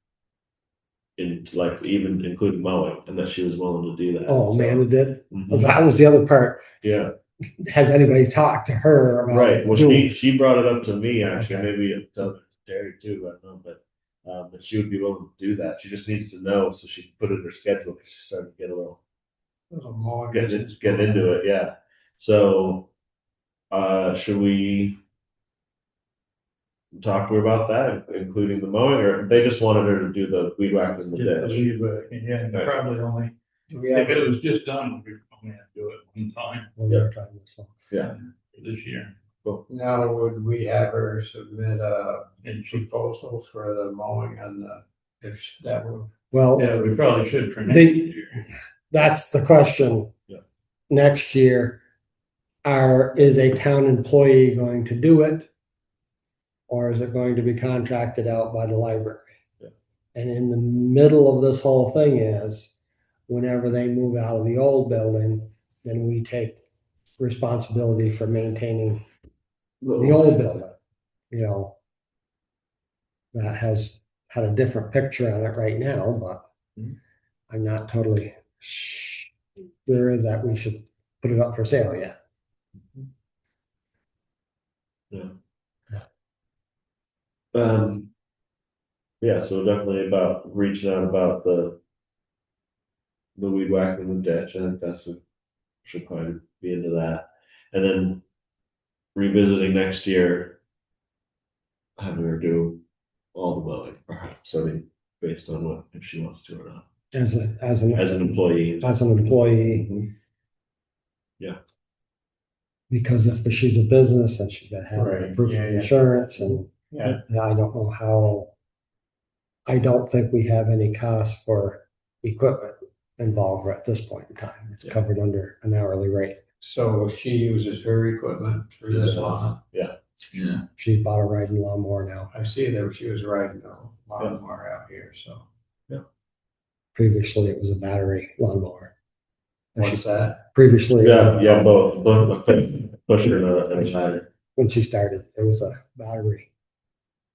S1: in like even including mowing, and that she was willing to do that.
S6: Oh,
S1: So,
S6: Amanda did?
S1: mhm.
S6: That was the other part.
S1: Yeah,
S6: Has anybody talked to her about?
S1: right. Well,
S6: doing-
S1: she brought it up to me actually,
S6: Okay.
S1: maybe it's up to Terry too, I don't know, but she would be willing to do that. She just needs to know so she can put it in her schedule because she started to get a little
S2: Little more
S1: get
S2: business
S1: get
S2: going.
S1: into it. Yeah. So, should we talk to her about that, including the mowing, or they just wanted her to do the weed whack in the
S3: Just
S1: ditch?
S3: leave it, yeah, and probably only,
S2: Do we
S3: if
S2: have,
S3: it was just done, we'd only have to do it one time
S6: When we were talking this fall.
S1: Yeah.
S3: for this year.
S2: now would we have her submit a
S3: And she,
S2: proposal for the mowing and if that would,
S6: Well,
S3: yeah, we probably should for next
S6: They-
S3: year.
S6: that's the question.
S1: Yeah.
S6: Next year, is a town employee going to do it? Or is it going to be contracted out by the library?
S1: Yeah.
S6: And in the middle of this whole thing is, whenever they move out of the old building, then we take responsibility for maintaining the old building, you know. That has had a different picture on it right now, but
S1: Mhm.
S6: I'm not totally sure that we should put it up for sale yet.
S1: Yeah. Yeah, so definitely about reaching out about the weed whacking the ditch. I think should probably be into that. And then revisiting next year, having her do all the mowing, perhaps. I mean, based on what if she wants to or not.
S6: As an
S1: As an employee.
S6: employee,
S1: Mhm.
S6: because if she's a business and she's gotta have
S2: Right,
S6: proof
S2: yeah,
S6: of
S2: yeah.
S6: insurance and
S2: yeah,
S6: I don't know how. I don't think we have any cost for equipment involved at this point in time. It's
S1: Yeah.
S6: covered under an hourly rate.
S2: so she uses her equipment for this lawn.
S1: Yeah.
S3: Yeah.
S6: She's bought a riding lawnmower now.
S2: I see that she was riding a lawnmower out here, so.
S6: Previously, it was a battery lawnmower.
S2: What's that?
S6: Previously,
S1: Yeah, both. Pusher and a ladder.
S6: when she started, it was a battery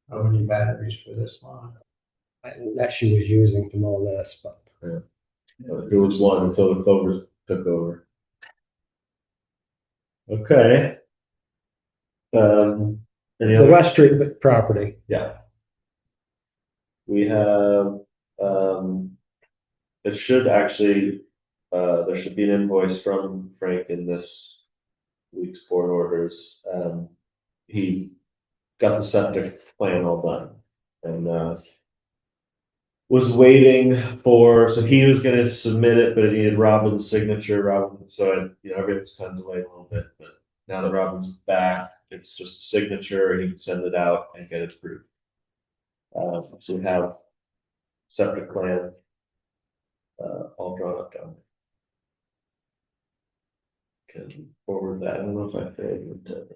S2: How many batteries for this lawn?
S6: that she was using to mow this, but
S1: It was one until the Clovers took over. Okay. Any
S6: the
S1: other?
S6: West Street property,
S1: Yeah. We have, it should actually, there should be an invoice from Frank in this week's board orders. He got the septic plan all done and, was waiting so he was gonna submit it, but it needed Robin's signature, so everything's kind of delayed a little bit, but now that Robin's back, it's just a signature and he can send it out and get it approved. So we have septic plan, all drawn up down there. Can forward that, I don't know if I failed to.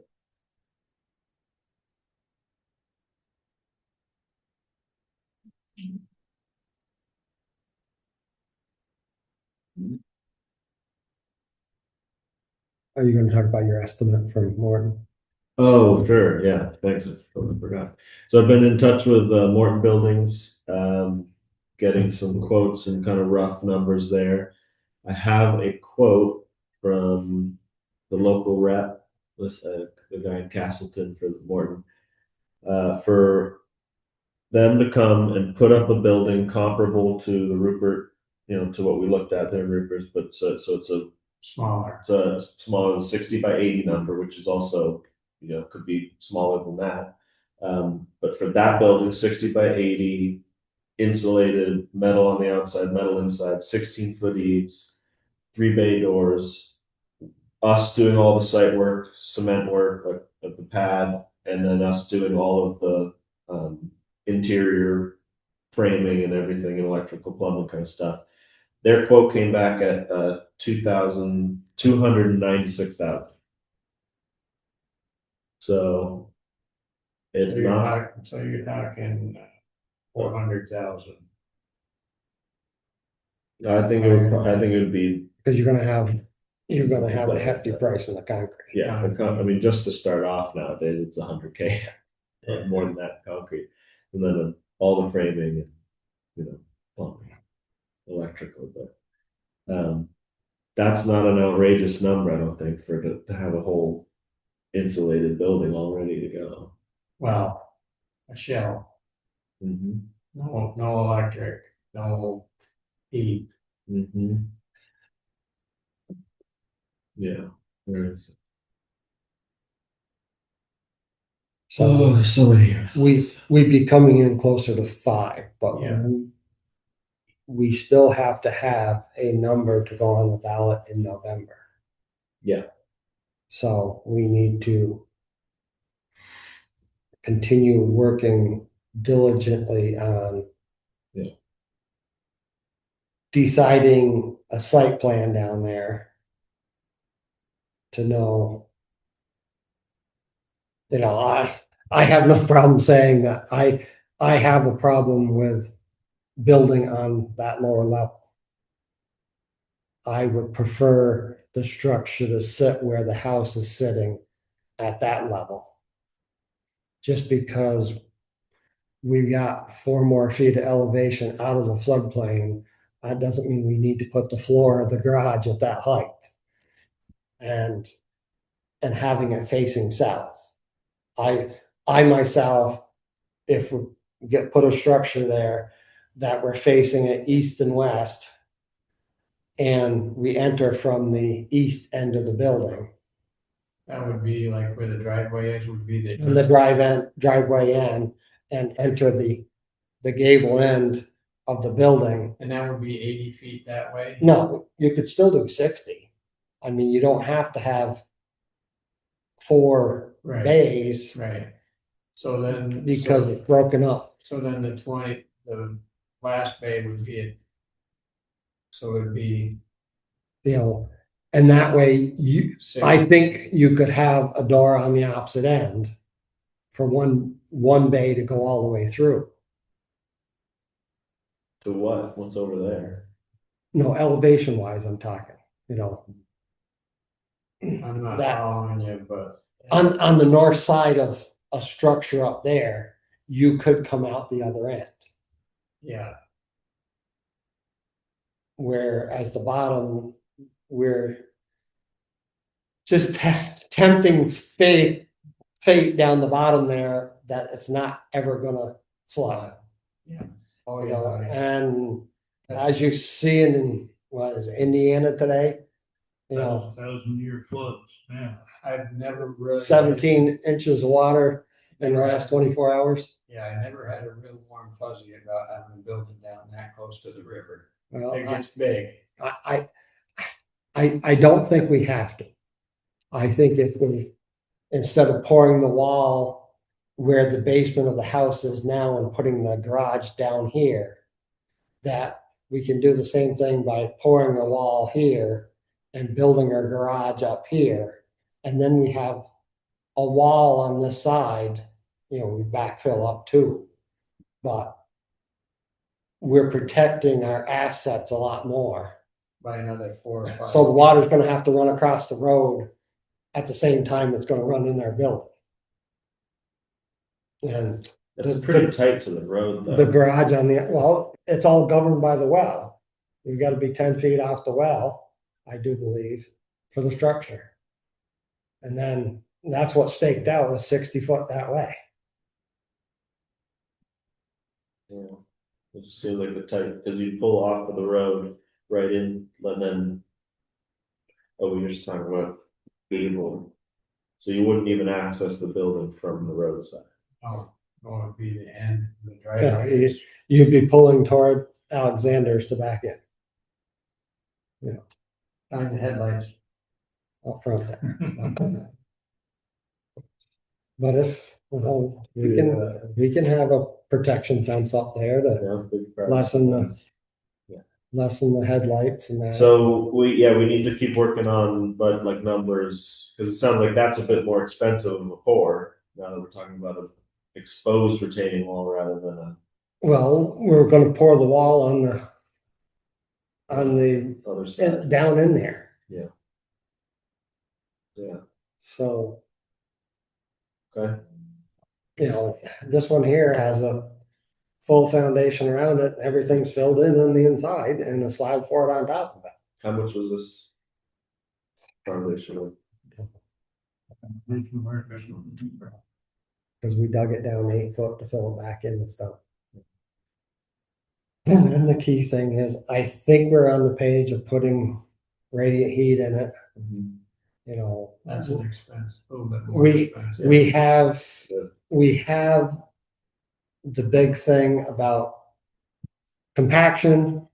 S6: are you gonna talk about your estimate from Morton?
S1: Oh, sure, yeah, thanks, I totally forgot. So I've been in touch with Morton Buildings, getting some quotes and kind of rough numbers there. I have a quote from the local rep, the guy in Castleton for Morton, for them to come and put up a building comparable to the Rupert, to what we looked at there in Rupert's, but so it's
S2: Smaller.
S1: a smaller than 60 by 80 number, which is also, could be smaller than that. But for that building, 60 by 80, insulated, metal on the outside, metal inside, 16-foot eaves, 3 bay doors. Us doing all the site work, cement work, like at the pad, and then us doing all of the interior framing and everything, and electrical plumbing kind of stuff. Their quote came back at 2,296,000. So it's not.
S2: So you're talking 400,000.
S1: I think it would be.
S6: Because you're gonna have a hefty price in the concrete.
S1: Yeah, I mean, just to start off nowadays, it's 100K, more than that concrete, and then all the framing and, plumbing, electrical, but that's not an outrageous number, I don't think, to have a whole insulated building all ready to go.
S2: Well, a shell,
S1: Mm-hmm.
S2: no electric, no heat.
S1: Mm-hmm. Yeah, where is it?
S6: So
S1: so many.
S6: we'd be coming in closer to 5, but
S2: Yeah.
S6: we still have to have a number to go on the ballot in November.
S1: Yeah.
S6: So we need to continue working diligently on deciding a site plan down there to know, I have no problem saying that I have a problem with building on that lower level. I would prefer the structure to sit where the house is sitting at that level. Just because we've got 4 more feet of elevation out of the floodplain, that doesn't mean we need to put the floor of the garage at that height. And having it facing south. I myself, if we put a structure there that we're facing it east and west, and we enter from the east end of the building.
S2: That would be like where the driveway is, would be the.
S6: And the driveway in, and enter the gable end of the building.
S2: And that would be 80 feet that way?
S6: No, you could still do 60. I mean, you don't have to have 4
S2: Right.
S6: bays
S2: Right. So then.
S6: because it's broken up.
S2: So then the last bay would be it. So it'd be.
S6: And that way I
S2: 6.
S6: think you could have a door on the opposite end for one bay to go all the way through.
S1: To what? What's over there?
S6: No, elevation wise, I'm talking,
S2: I'm not
S6: that-
S2: following you, but.
S6: on the north side of a structure up there, you could come out the other end.
S2: Yeah,
S6: Whereas the bottom, we're just tempting fate down the bottom there that it's not ever gonna flood.
S2: oh,
S6: You know,
S2: yeah.
S6: and as you see in Indiana today,
S3: 1,000-year floods, yeah.
S2: I've never really.
S6: 17 inches of water in the last 24 hours.
S2: Yeah, I never had a real warm fuzzy about having a building down that close to the river.
S6: Well,
S2: It gets big.
S6: I don't think we have to. I think if we, instead of pouring the wall where the basement of the house is now and putting the garage down here, that we can do the same thing by pouring the wall here and building our garage up here. And then we have a wall on this side, we backfill up too. But we're protecting our assets a lot more.
S2: By another 4 or 5.
S6: So the water's gonna have to run across the road at the same time it's gonna run in our building. And
S1: It's pretty tight to the road, though.
S6: the garage it's all governed by the well. You've gotta be 10 feet off the well, I do believe, for the structure. And then that's what's staked out is 60 foot that way.
S1: Yeah. It just seems like the tight, because you pull off of the road right in, and then, we were just talking about gable. So you wouldn't even access the building from the roadside.
S2: Oh, going to be the end, the
S6: Yeah,
S2: driveway.
S6: you'd be pulling toward Alexander's to back in.
S2: Shine the headlights.
S6: up front there. But if, we can have a protection fence up there to
S1: Yeah, big part.
S6: lessen the,
S1: Yeah.
S6: lessen the headlights and that.
S1: So we need to keep working on, but like numbers, because it sounds like that's a bit more expensive than before. Now that we're talking about an exposed retaining wall rather than a
S6: Well, we're gonna pour the wall on the,
S1: other side.
S6: down in there,
S1: Yeah.
S6: so,
S1: Okay.
S6: you know, this one here has a full foundation around it, everything's filled in on the inside and a slab poured on top of it.
S1: How much was this foundation?
S6: Cause we dug it down 8 foot to fill it back in and stuff. And then the key thing is, I think we're on the page of putting radiant heat in it, you know.
S2: That's an expense, a little bit more
S6: We,
S2: expensive.
S6: we have the big thing about compaction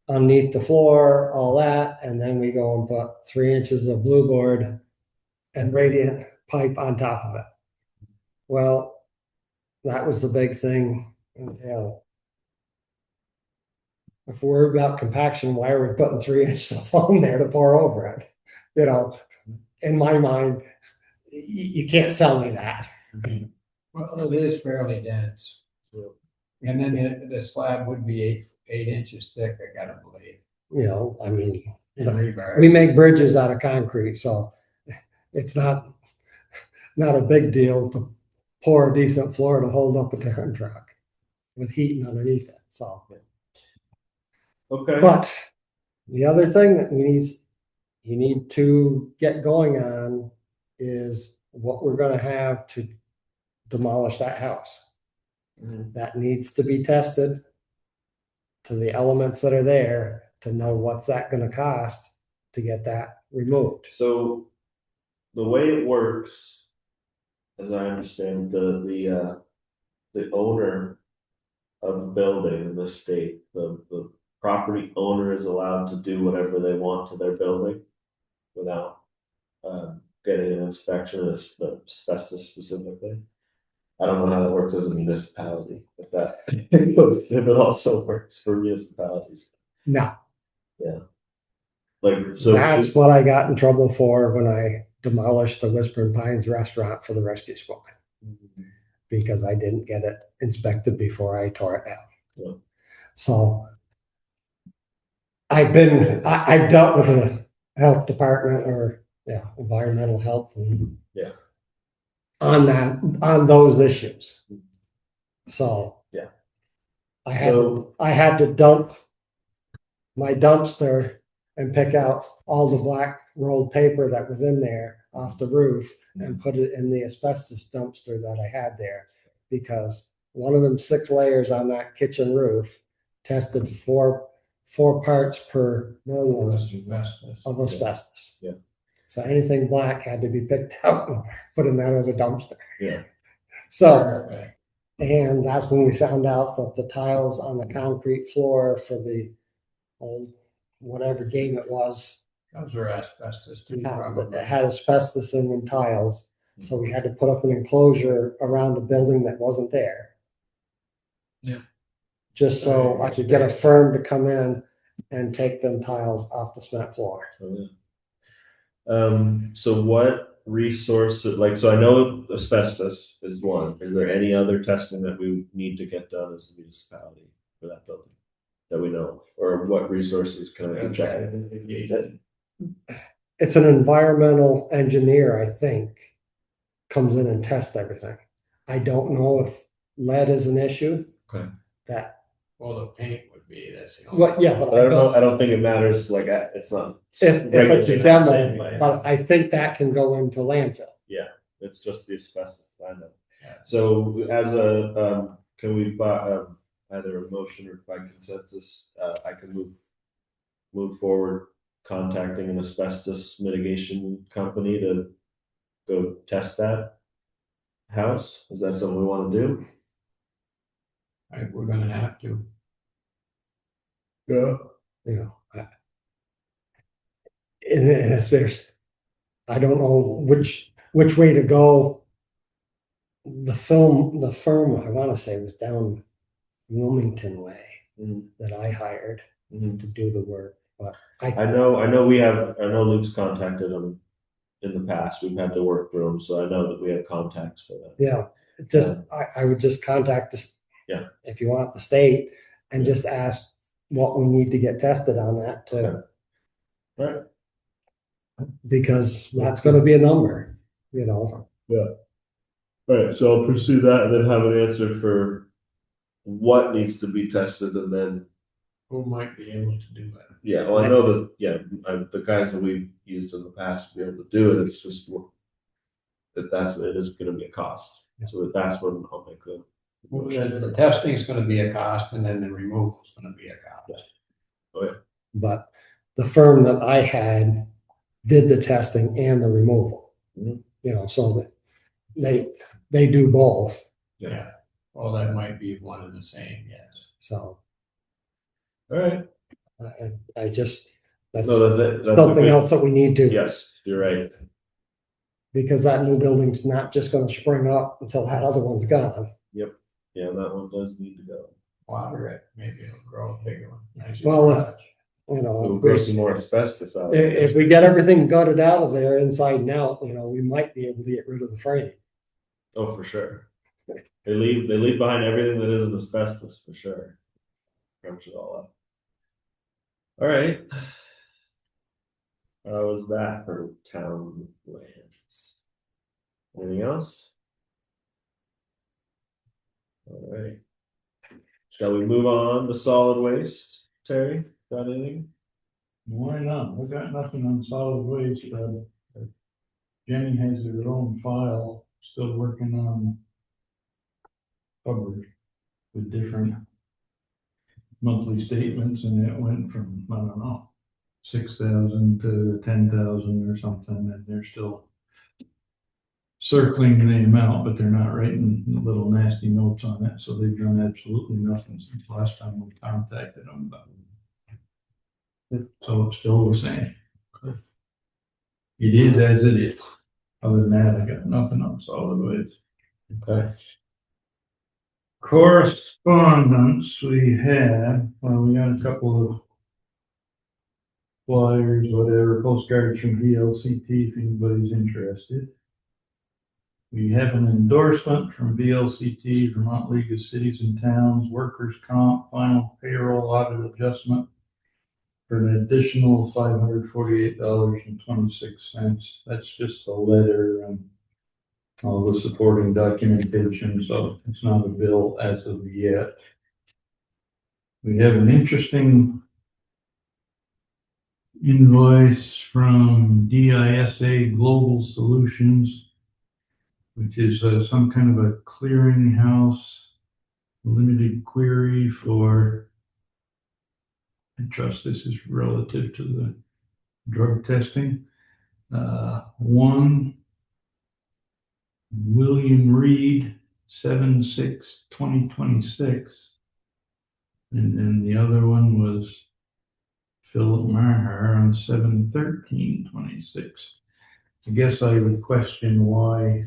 S6: underneath the floor, all that, and then we go and put 3 inches of blue board and radiant pipe on top of it. Well, that was the big thing, you know. If we're worried about compaction, why are we putting 3 inches of foam there to pour over it? You know, in my mind, you can't sell me that.
S2: Well, it is fairly dense. And then the slab would be 8 inches thick, I gotta believe.
S6: You know, I mean,
S2: In rebar.
S6: we make bridges out of concrete, so it's not a big deal to pour a decent floor to hold up a town truck with heating underneath it, so.
S1: Okay.
S6: But the other thing that you need to get going on is what we're gonna have to demolish that house. That needs to be tested to the elements that are there to know what's that gonna cost to get that removed.
S1: So the way it works, as I understand, the owner of the building in the state, the property owner is allowed to do whatever they want to their building without getting an inspection of asbestos specifically. I don't know how that works as a municipality, if it also works for municipalities.
S6: No,
S1: Like, so.
S6: that's what I got in trouble for when I demolished the Whispering Pines restaurant for the rescue squad, because I didn't get it inspected before I tore it down.
S1: Yeah.
S6: So I've dealt with the health department or, environmental health.
S1: Yeah.
S6: On those issues. So.
S1: Yeah.
S6: I had to dump my dumpster and pick out all the black rolled paper that was in there off the roof and put it in the asbestos dumpster that I had there, because one of them 6 layers on that kitchen roof tested four parts per million of asbestos.
S1: Yeah.
S6: So anything black had to be picked out and put in that other dumpster.
S1: Yeah.
S6: So, and that's when we found out that the tiles on the concrete floor for the old, whatever game it was,
S2: Those are asbestos too,
S6: it
S2: probably.
S6: had asbestos in the tiles. So we had to put up an enclosure around the building that wasn't there.
S2: Yeah.
S6: Just so I could get a firm to come in and take them tiles off the cement floor.
S1: So what resources, like, so I know asbestos is one. Is there any other testing that we need to get done as a municipality for that building that we know of? Or what resources can I check?
S6: It's an environmental engineer, I think, comes in and tests everything. I don't know if lead is an issue.
S1: Okay.
S2: Well, the paint would be, that's.
S6: But
S1: I don't think it matters, like, it's not.
S6: if it's a
S1: regulated the
S6: demo,
S1: same way.
S6: but I think that can go into landfill.
S1: It's just the asbestos, I know.
S2: Yeah.
S1: So as a, can we, either a motion or by consensus, I can move forward contacting an asbestos mitigation company to go test that house? Is that something we want to do?
S2: We're gonna have to.
S1: Yeah.
S6: You know, And if there's, I don't know which way to go. The firm, I wanna say was down Wilmington way
S1: Mhm.
S6: that I hired
S1: Mhm.
S6: to do the work, but
S1: I know Luke's contacted them in the past. We've had to work through them, so I know that we have contacts for that.
S6: yeah, just, I would just contact this.
S1: Yeah.
S6: If you want the state and
S1: Yeah.
S6: just ask what we need to get tested on that to,
S1: Right.
S6: because that's gonna be a number, you know.
S1: Yeah. All right, so I'll pursue that and then have an answer for what needs to be tested, and then
S3: Who might be able to do that?
S1: yeah. Well, I know that the guys that we've used in the past to be able to do it. It's just it is going to be a cost. So that's when I'll make the.
S2: The testing is gonna be a cost and then the removal is gonna be a cost.
S1: Oh yeah.
S6: But the firm that I had did the testing and the removal.
S1: Mhm.
S6: You know, so that they do both,
S2: Yeah, well, that might be one and the same, yes.
S6: so
S1: All right.
S6: I just, that's
S1: No, that's a
S6: something
S1: good-
S6: else that we need to,
S1: Yes, you're right.
S6: because that new building's not just gonna spring up until that other one's gone.
S1: Yeah, that one does need to go.
S2: Water it, maybe it'll grow a bigger one. Nice
S6: Well,
S2: garage.
S6: You know,
S1: We'll
S6: if
S1: grow
S6: we-
S1: some more asbestos out.
S6: if we get everything gutted out of there inside and out, you know, we might be able to get rid of the frame.
S1: Oh, for sure. They leave behind everything that isn't asbestos for sure. Crunch it all up. All right. How was that for town lands? Anything else? All right. Shall we move on to solid waste? Terry, got anything?
S3: Why not? I've got nothing on solid waste. Jenny has her own file, still working on covered with different monthly statements, and it went from, I don't know, 6,000 to 10,000 or something, and they're still circling the amount, but they're not writing little nasty notes on it, so they've done absolutely nothing since last time we contacted them about it. So it's still the same. It is as it is. Other than that, I got nothing on solid waste.
S1: Okay.
S3: Correspondence we had, well, we got a couple of flyers, whatever, postcards from VLCT if anybody's interested. We have an endorsement from VLCT, Vermont League of Cities and Towns, workers' comp, final payroll audit adjustment for an additional $548.26. That's just a letter and all the supporting documentation, so it's not a bill as of yet. We have an interesting invoice from DISA Global Solutions, which is some kind of a clearinghouse limited query for, I trust this is relative to the drug testing. One, William Reed, 7/6/2026. And then the other one was Philip Maher on 7/13/26. I guess I would question why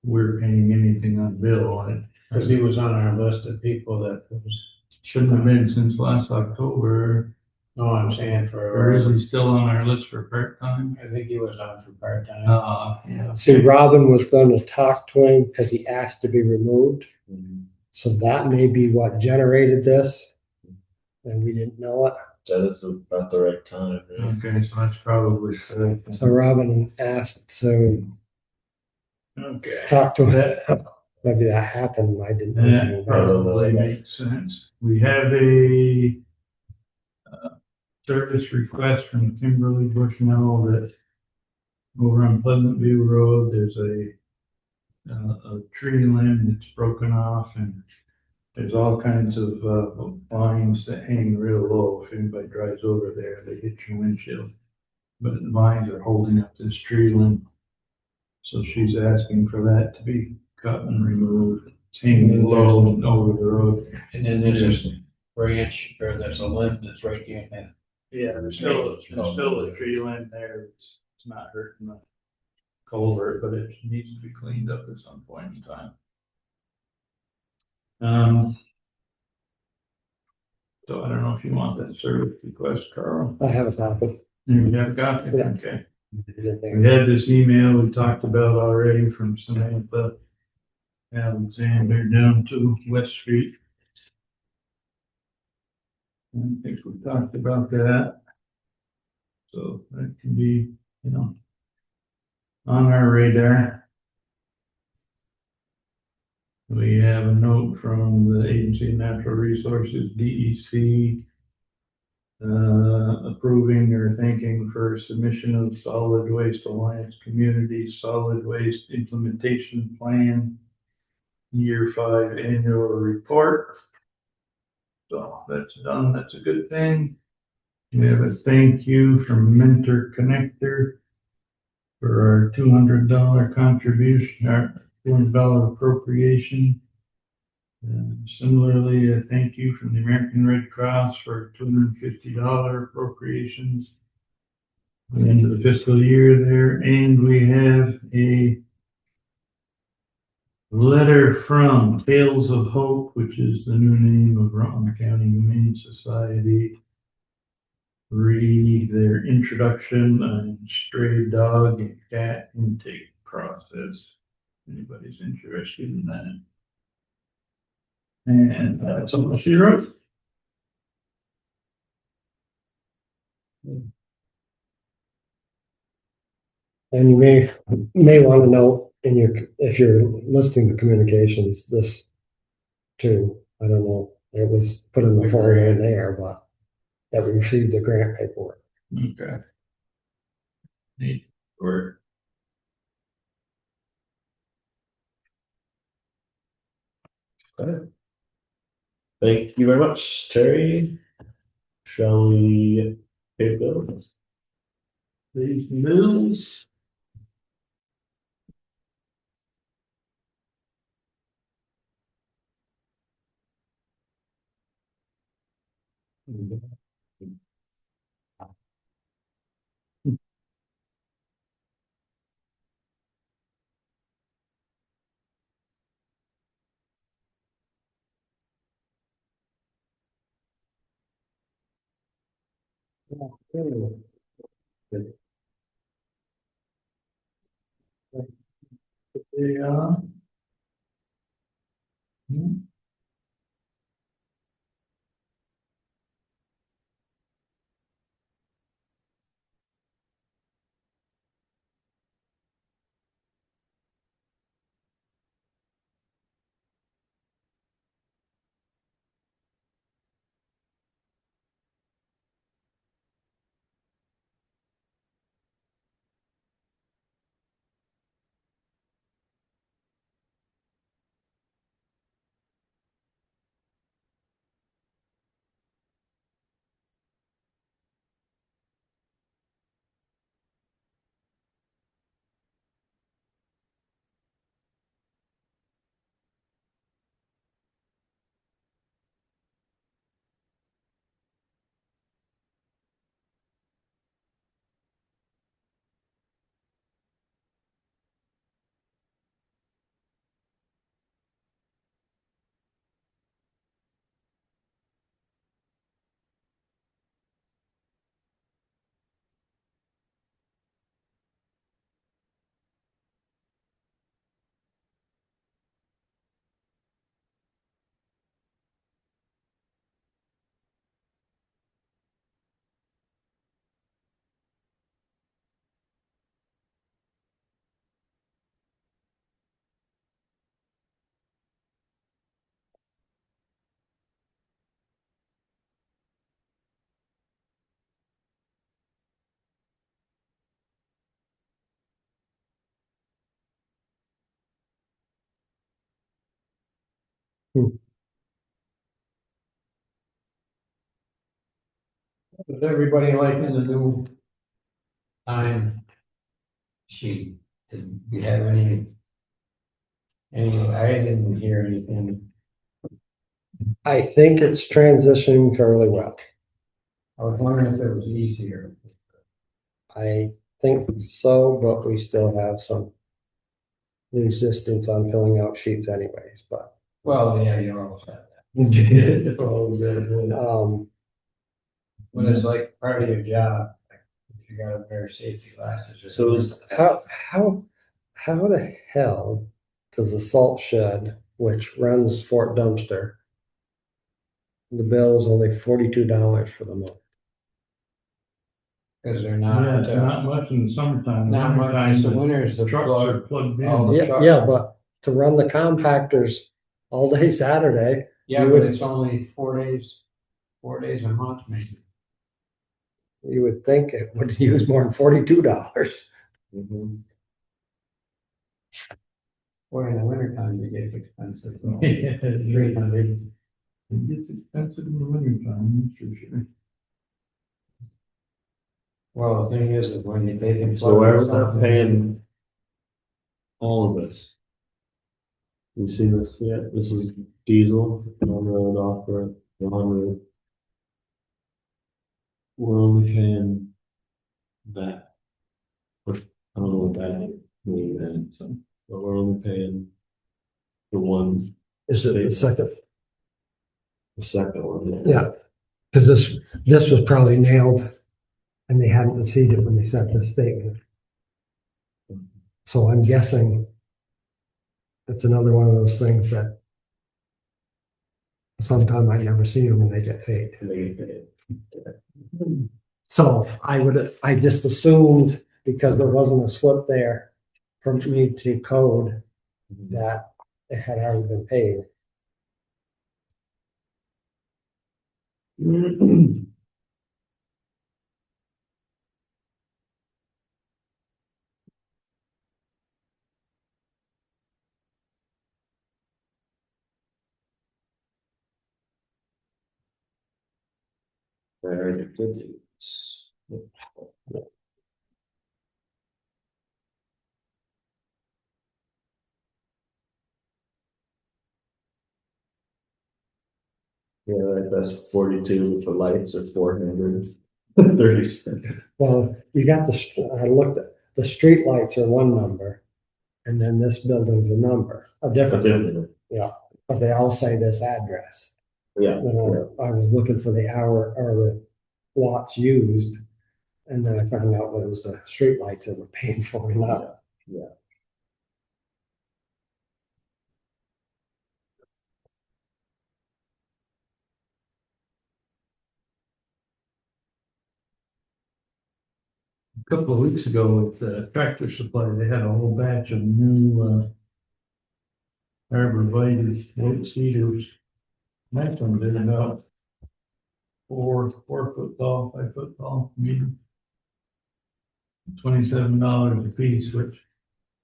S3: we're paying anything on bill on it.
S2: Cause he was on our list of people that was,
S3: Shouldn't have been since last October.
S2: no, I'm saying
S3: Or is
S2: for,
S3: he still on our list for part-time?
S2: I think he was on for part-time.
S3: Yeah.
S6: See, Robin was gonna talk to him because he asked to be removed,
S1: Mhm.
S6: so that may be what generated this. And we didn't know it.
S1: That is about the right time, right?
S3: Okay, so that's probably.
S6: So Robin asked to
S3: Okay.
S6: talk to him. Maybe that happened. I didn't know anything
S3: That
S6: about it.
S3: probably makes sense. We have a service request from Kimberly Bushnell that over on Pleasant View Road, there's a tree limb that's broken off, and there's all kinds of vines that hang real low. If anybody drives over there, they hit your windshield. But the vines are holding up this tree limb. So she's asking for that to be cut and removed. It's hanging low and over the road.
S2: And then there's a branch, or there's a limb that's right there in that
S3: Yeah, there's still a tree line there. It's not hurting the culvert, but it needs to be cleaned up at some point in time. So I don't know if you want that service request, Carl.
S6: I have a copy.
S3: You have got it,
S6: Yeah.
S3: okay. We had this email we talked about already from Samantha Alexander down to West Street. I think we talked about that. So that can be, on our radar. We have a note from the Agency of Natural Resources, DEC, approving or thanking for submission of Solid Waste Alliance Community Solid Waste Implementation Plan, Year 5 Annual Report. So that's done. That's a good thing. We have a thank you from Mentor Connector for our $200 contribution, our $200 appropriation. And similarly, a thank you from the American Red Cross for $250 appropriations at the end of the fiscal year there. And we have a letter from Tales of Hope, which is the new name of Rutland County Humane Society. Read their introduction on stray dog and cat intake process. Anybody's interested in that. And that's all she wrote.
S6: And you may want to note in your, if you're listing the communications, this too, I don't know, it was put in the folder in there, but that we received the grant paperwork.
S3: Okay. Neat work.
S1: Thank you very much, Terry. Shall we pay bills?
S3: These bills. Yeah.
S2: Is everybody liking the new time sheet? Did you have any, I didn't hear anything.
S6: I think it's transitioning fairly well.
S2: I was wondering if it was easier.
S6: I think so, but we still have some insistence on filling out sheets anyways, but,
S2: Well, yeah, you always have that. When it's like part of your job, like if you gotta wear safety glasses or
S1: So
S2: something.
S6: how the hell does the salt shed, which runs Fort Dumpster, the bill is only $42 for the month?
S2: Cause they're
S3: Yeah, it's
S2: not,
S3: not much in the summertime.
S2: not much,
S3: Wintertime,
S2: it's the
S3: the
S2: winters, the
S3: trucks are
S2: plug,
S3: plugged
S2: all
S3: in.
S2: the-
S6: Yeah, but to run the compactors all day Saturday,
S2: yeah,
S6: you
S2: but
S6: would-
S2: it's only 4 days a month maybe.
S6: you would think it would use more than $42.
S1: Mhm.
S2: Or in the wintertime, it gets expensive.
S3: Yeah,
S2: 300.
S3: It gets expensive in the wintertime, that's for sure.
S2: Well, the thing is when you take and.
S1: So why are we
S2: plug
S1: not
S2: something
S1: paying all of this? You see this yet? This is diesel, on-road, off-road, on-road. We're only paying that. Which, I don't know what that means, so, but we're only paying the one,
S6: Is it the second?
S1: the second one.
S6: Yeah, because this was probably nailed and they hadn't received it when they sent this statement. So I'm guessing it's another one of those things that sometime I never see them when they get paid.
S1: And they get paid.
S6: So I just assumed because there wasn't a slip there for me to code that it had already been paid.
S1: Very good. Yeah, that's 42 with the lights are 436.
S6: Well, you got I looked at, the street lights are one number, and then this building's a number, a different number, but they all say this address.
S1: Yeah,
S6: You know, I was looking for the hour or the watts used, and then I found out that it was the street lights that were paying for it, not.
S1: yeah.
S3: A couple of weeks ago with the Tractor Supply, they had a whole batch of new, arborvitae, wood cedars. Nice ones, they're about 4 foot tall, 5 foot tall, medium. $27 a piece, which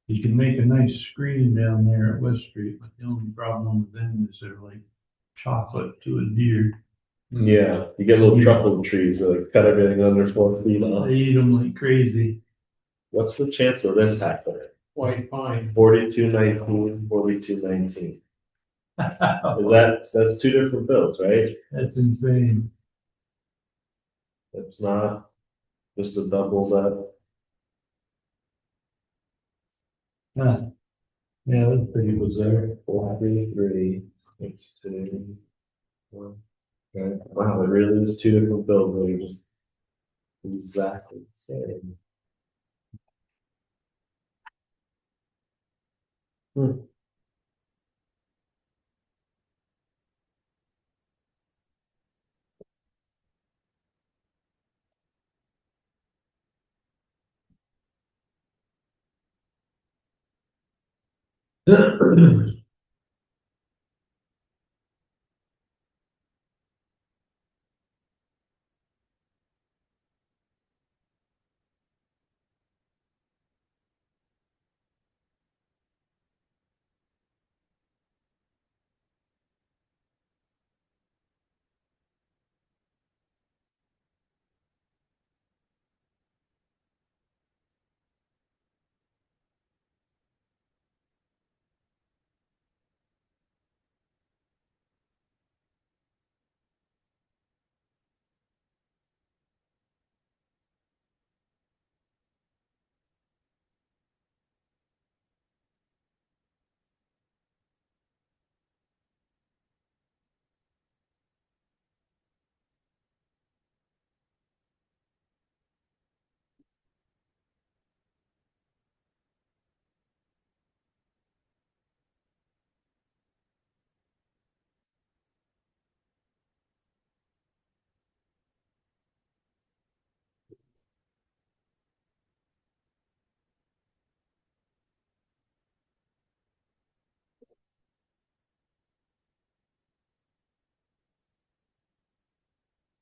S3: you can make a nice screen down there at West Street, but the only problem with them is they're like chocolate to a deer.
S1: Yeah, you get little truffle trees that like cut everything under 4 feet off.
S3: They eat them like crazy.
S1: What's the chance of this happening?
S2: White pine.
S1: 4219, 4219. That's two different bills, right?
S3: That's insane.
S1: It's not just a double that.
S3: Huh. Yeah, that's pretty bizarre.
S1: 433, 62, 1. Okay. Wow, it really is two different bills that are just exactly the same.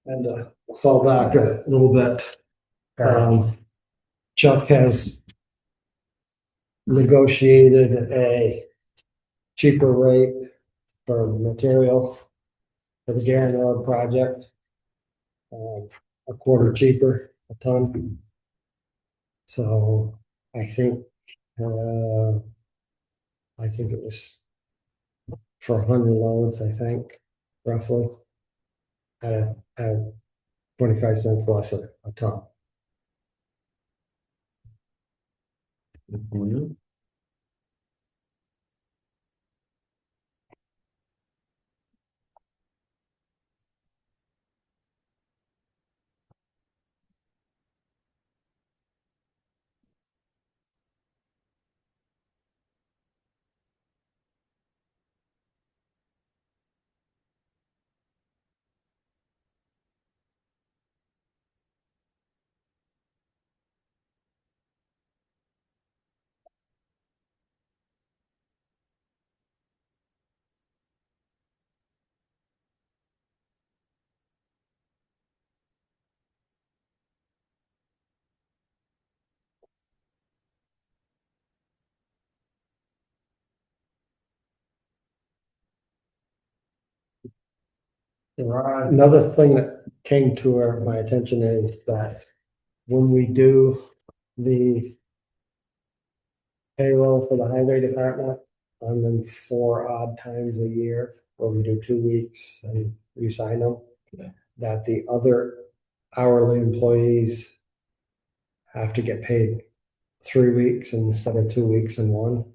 S6: and fall back a little bit. Chuck has negotiated a cheaper rate for material for the Garen Road project. A quarter cheaper a ton. So I think it was for 100 loads, I think, roughly. At 25 cents less a ton.
S1: Mhm.
S6: Another thing that came to my attention is that when we do the payroll for the highway department, on them 4 odd times a year, where we do 2 weeks and we sign them, that the other hourly employees have to get paid 3 weeks instead of 2 weeks in one.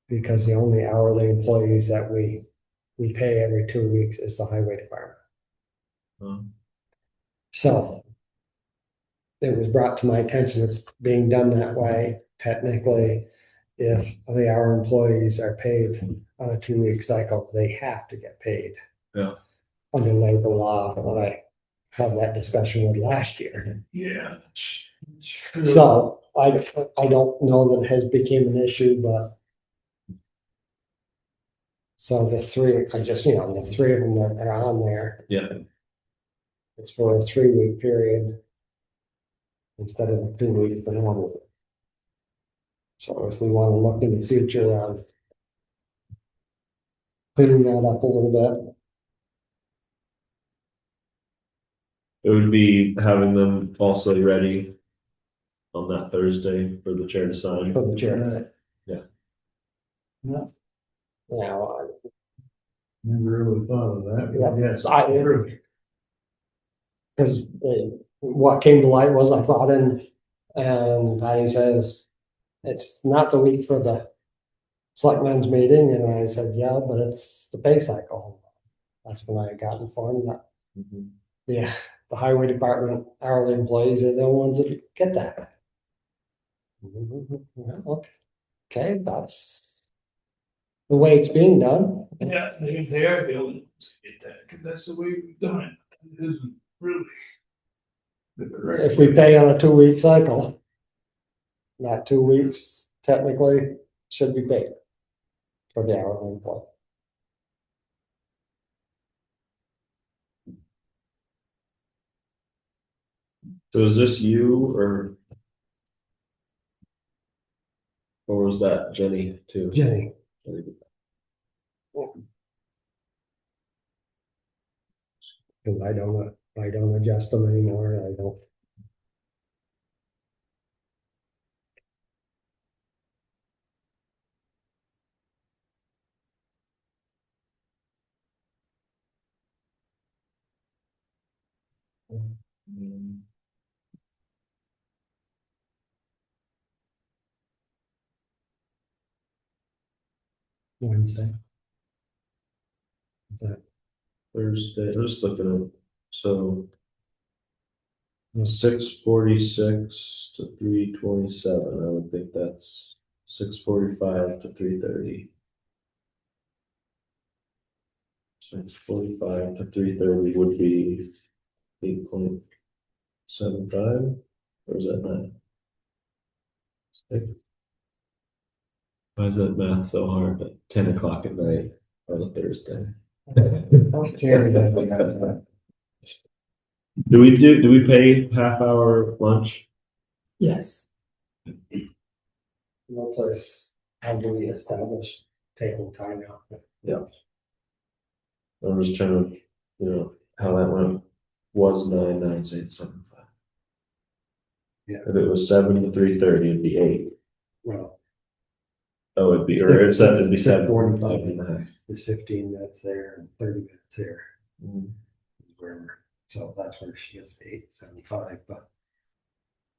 S6: Because the only hourly employees that we pay every 2 weeks is the highway department.
S1: Um,
S6: So it was brought to my attention, it's being done that way. Technically, if our employees are paid on a 2 week cycle, they have to get paid.
S1: Yeah.
S6: Under labor law that I had that discussion with last year.
S3: Yeah.
S6: So I don't know that it has become an issue, but. So the three, the three of them that are on there,
S1: Yeah,
S6: it's for a 3 week period. Instead of a 2 week, but 1 week. So if we want to look in the future on cleaning that up a little bit.
S1: it would be having them also ready on that Thursday for the chair to sign.
S6: For the chair.
S1: Yeah.
S6: Now,
S3: Never really thought of that.
S6: Yeah.
S3: Yes.
S6: because what came to light was I brought in, and Patty says, it's not the week for the selectmen's meeting, and I said, yeah, but it's the pay cycle. That's when I got informed that
S1: Mhm.
S6: the highway department hourly employees are the only ones that get that. Well, okay, that's the way it's being done.
S3: Yeah, they are the only ones to get that, because that's the way we've done it. It isn't really. the correct
S6: If we
S3: way.
S6: pay on a 2 week cycle, that 2 weeks technically should be paid for the hourly employee.
S1: So is this you or was that Jenny too?
S6: Jenny, because I don't adjust them anymore. I don't.
S1: Mm.
S6: Wednesday. Is that
S1: Thursday, I'm just looking at, so.
S6: Yeah.
S1: 6:46 to 3:27, I would think that's 6:45 to 3:30. 6:45 to 3:30 would be 8.75, or is that not? Why is that math so hard at 10 o'clock at night on a Thursday? Do we pay half hour lunch?
S2: Yes.
S6: No place, how do we establish taking time out?
S1: I'm just trying to, you know, how that went, was 9, 9, 6, 7, 5.
S6: Yeah.
S1: If it was 7 to 3:30, it'd be 8.
S6: Well,
S1: Oh, it'd be, or it said it'd be
S6: 6:45.
S1: 7:45.
S6: there's 15 minutes there and 30 minutes here,
S1: Mhm.
S6: wherever. So that's where she gets to 8:75, but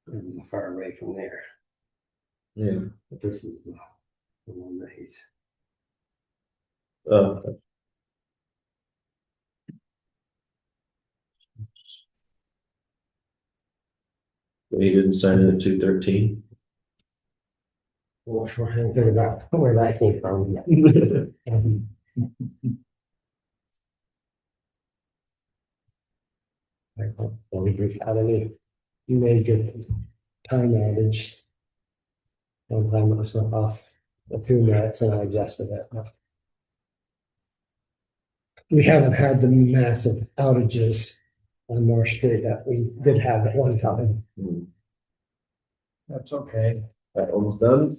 S6: it was far away from there.
S1: Yeah.
S6: But this is the one that he's.
S1: Okay. But he didn't sign it at 2:13.
S6: Well, we're trying to figure out where that came from. I don't believe we've had any major time outage. One time it was off a few minutes and I adjusted it. We haven't had the massive outages on North Street that we did have at one time.
S1: Hmm.
S2: That's okay.
S1: That almost done.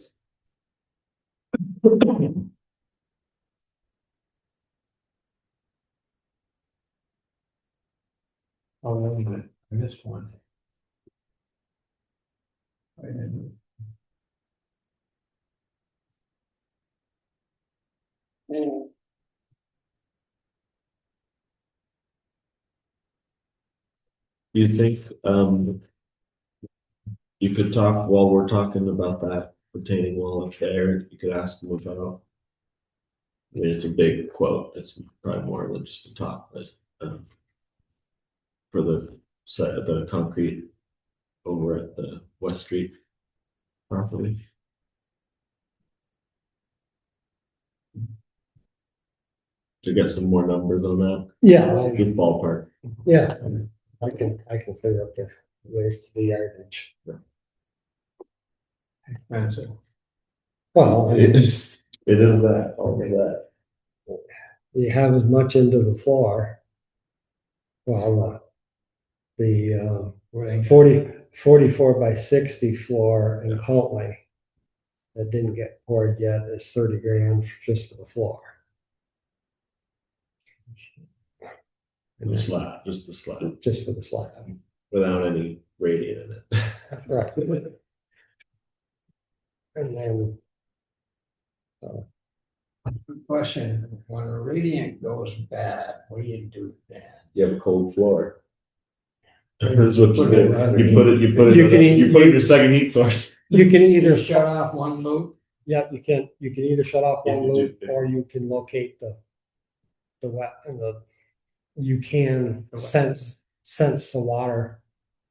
S2: Oh, wait a minute, I missed one. I didn't.
S1: Do you think, you could talk while we're talking about that retaining wall up there, you could ask them about. I mean, it's a big quote, it's probably more than just a top, but, for the set, the concrete over at the West Street property. To get some more numbers on that,
S6: Yeah,
S1: good ballpark.
S6: yeah, I can figure out the yardage.
S2: Expensive.
S6: Well, I mean,
S1: It is that, all of that.
S6: you have as much into the floor. Well, the 44 by 60 floor in Huntley that didn't get poured yet is 30 grand just for the floor.
S1: The slab, just the slab,
S6: Just for the slab.
S1: without any radiant in it.
S6: Right. And then,
S2: Good question, when a radiant goes bad, what do you do then?
S1: You have a cold floor. That's what you
S2: Put it
S1: do,
S2: rather
S1: you put it, you put it,
S6: You can
S1: you put it in your second heat source.
S6: you can either
S2: Either shut off one loop,
S6: yeah, you can either shut off
S1: Yeah,
S6: one
S1: you
S6: loop
S1: do.
S6: or you can locate the wet and you can
S2: The wet.
S6: sense the water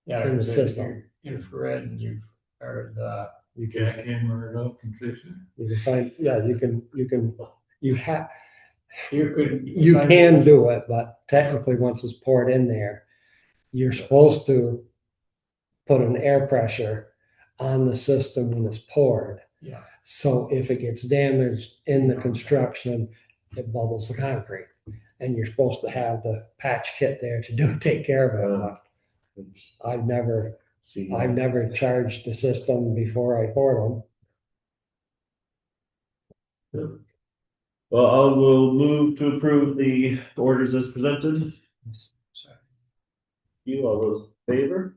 S2: yeah,
S6: in the
S2: there's
S6: system.
S2: infrared and you, or the,
S6: You can
S3: Jackhammer it up and fix it.
S6: you can find, yeah, you can you have
S2: you could.
S6: you can do it, but technically once it's poured in there, you're supposed to put an air pressure on the system when it's poured.
S2: Yeah,
S6: So if it gets damaged in the construction, it bubbles the concrete. And you're supposed to have the patch kit there to take care of it. But I've never charged the system before I poured them.
S1: Well, I will move to approve the orders as presented. You, all those in favor?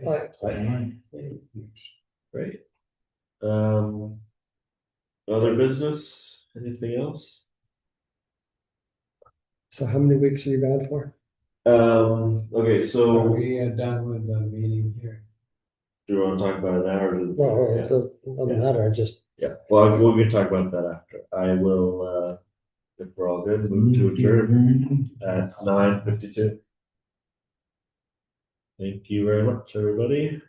S1: Aye. Great. Other business, anything else?
S6: So how many weeks are you gone for?
S1: Okay,
S2: Are
S1: so
S2: we done with the meeting here?
S1: do you want to talk about it now or?
S6: Well,
S1: Yeah.
S6: it doesn't matter, I just,
S1: Yeah, well, we can talk about that after. I will, if we're all good, move to adjourn at 9:52. Thank you very much, everybody.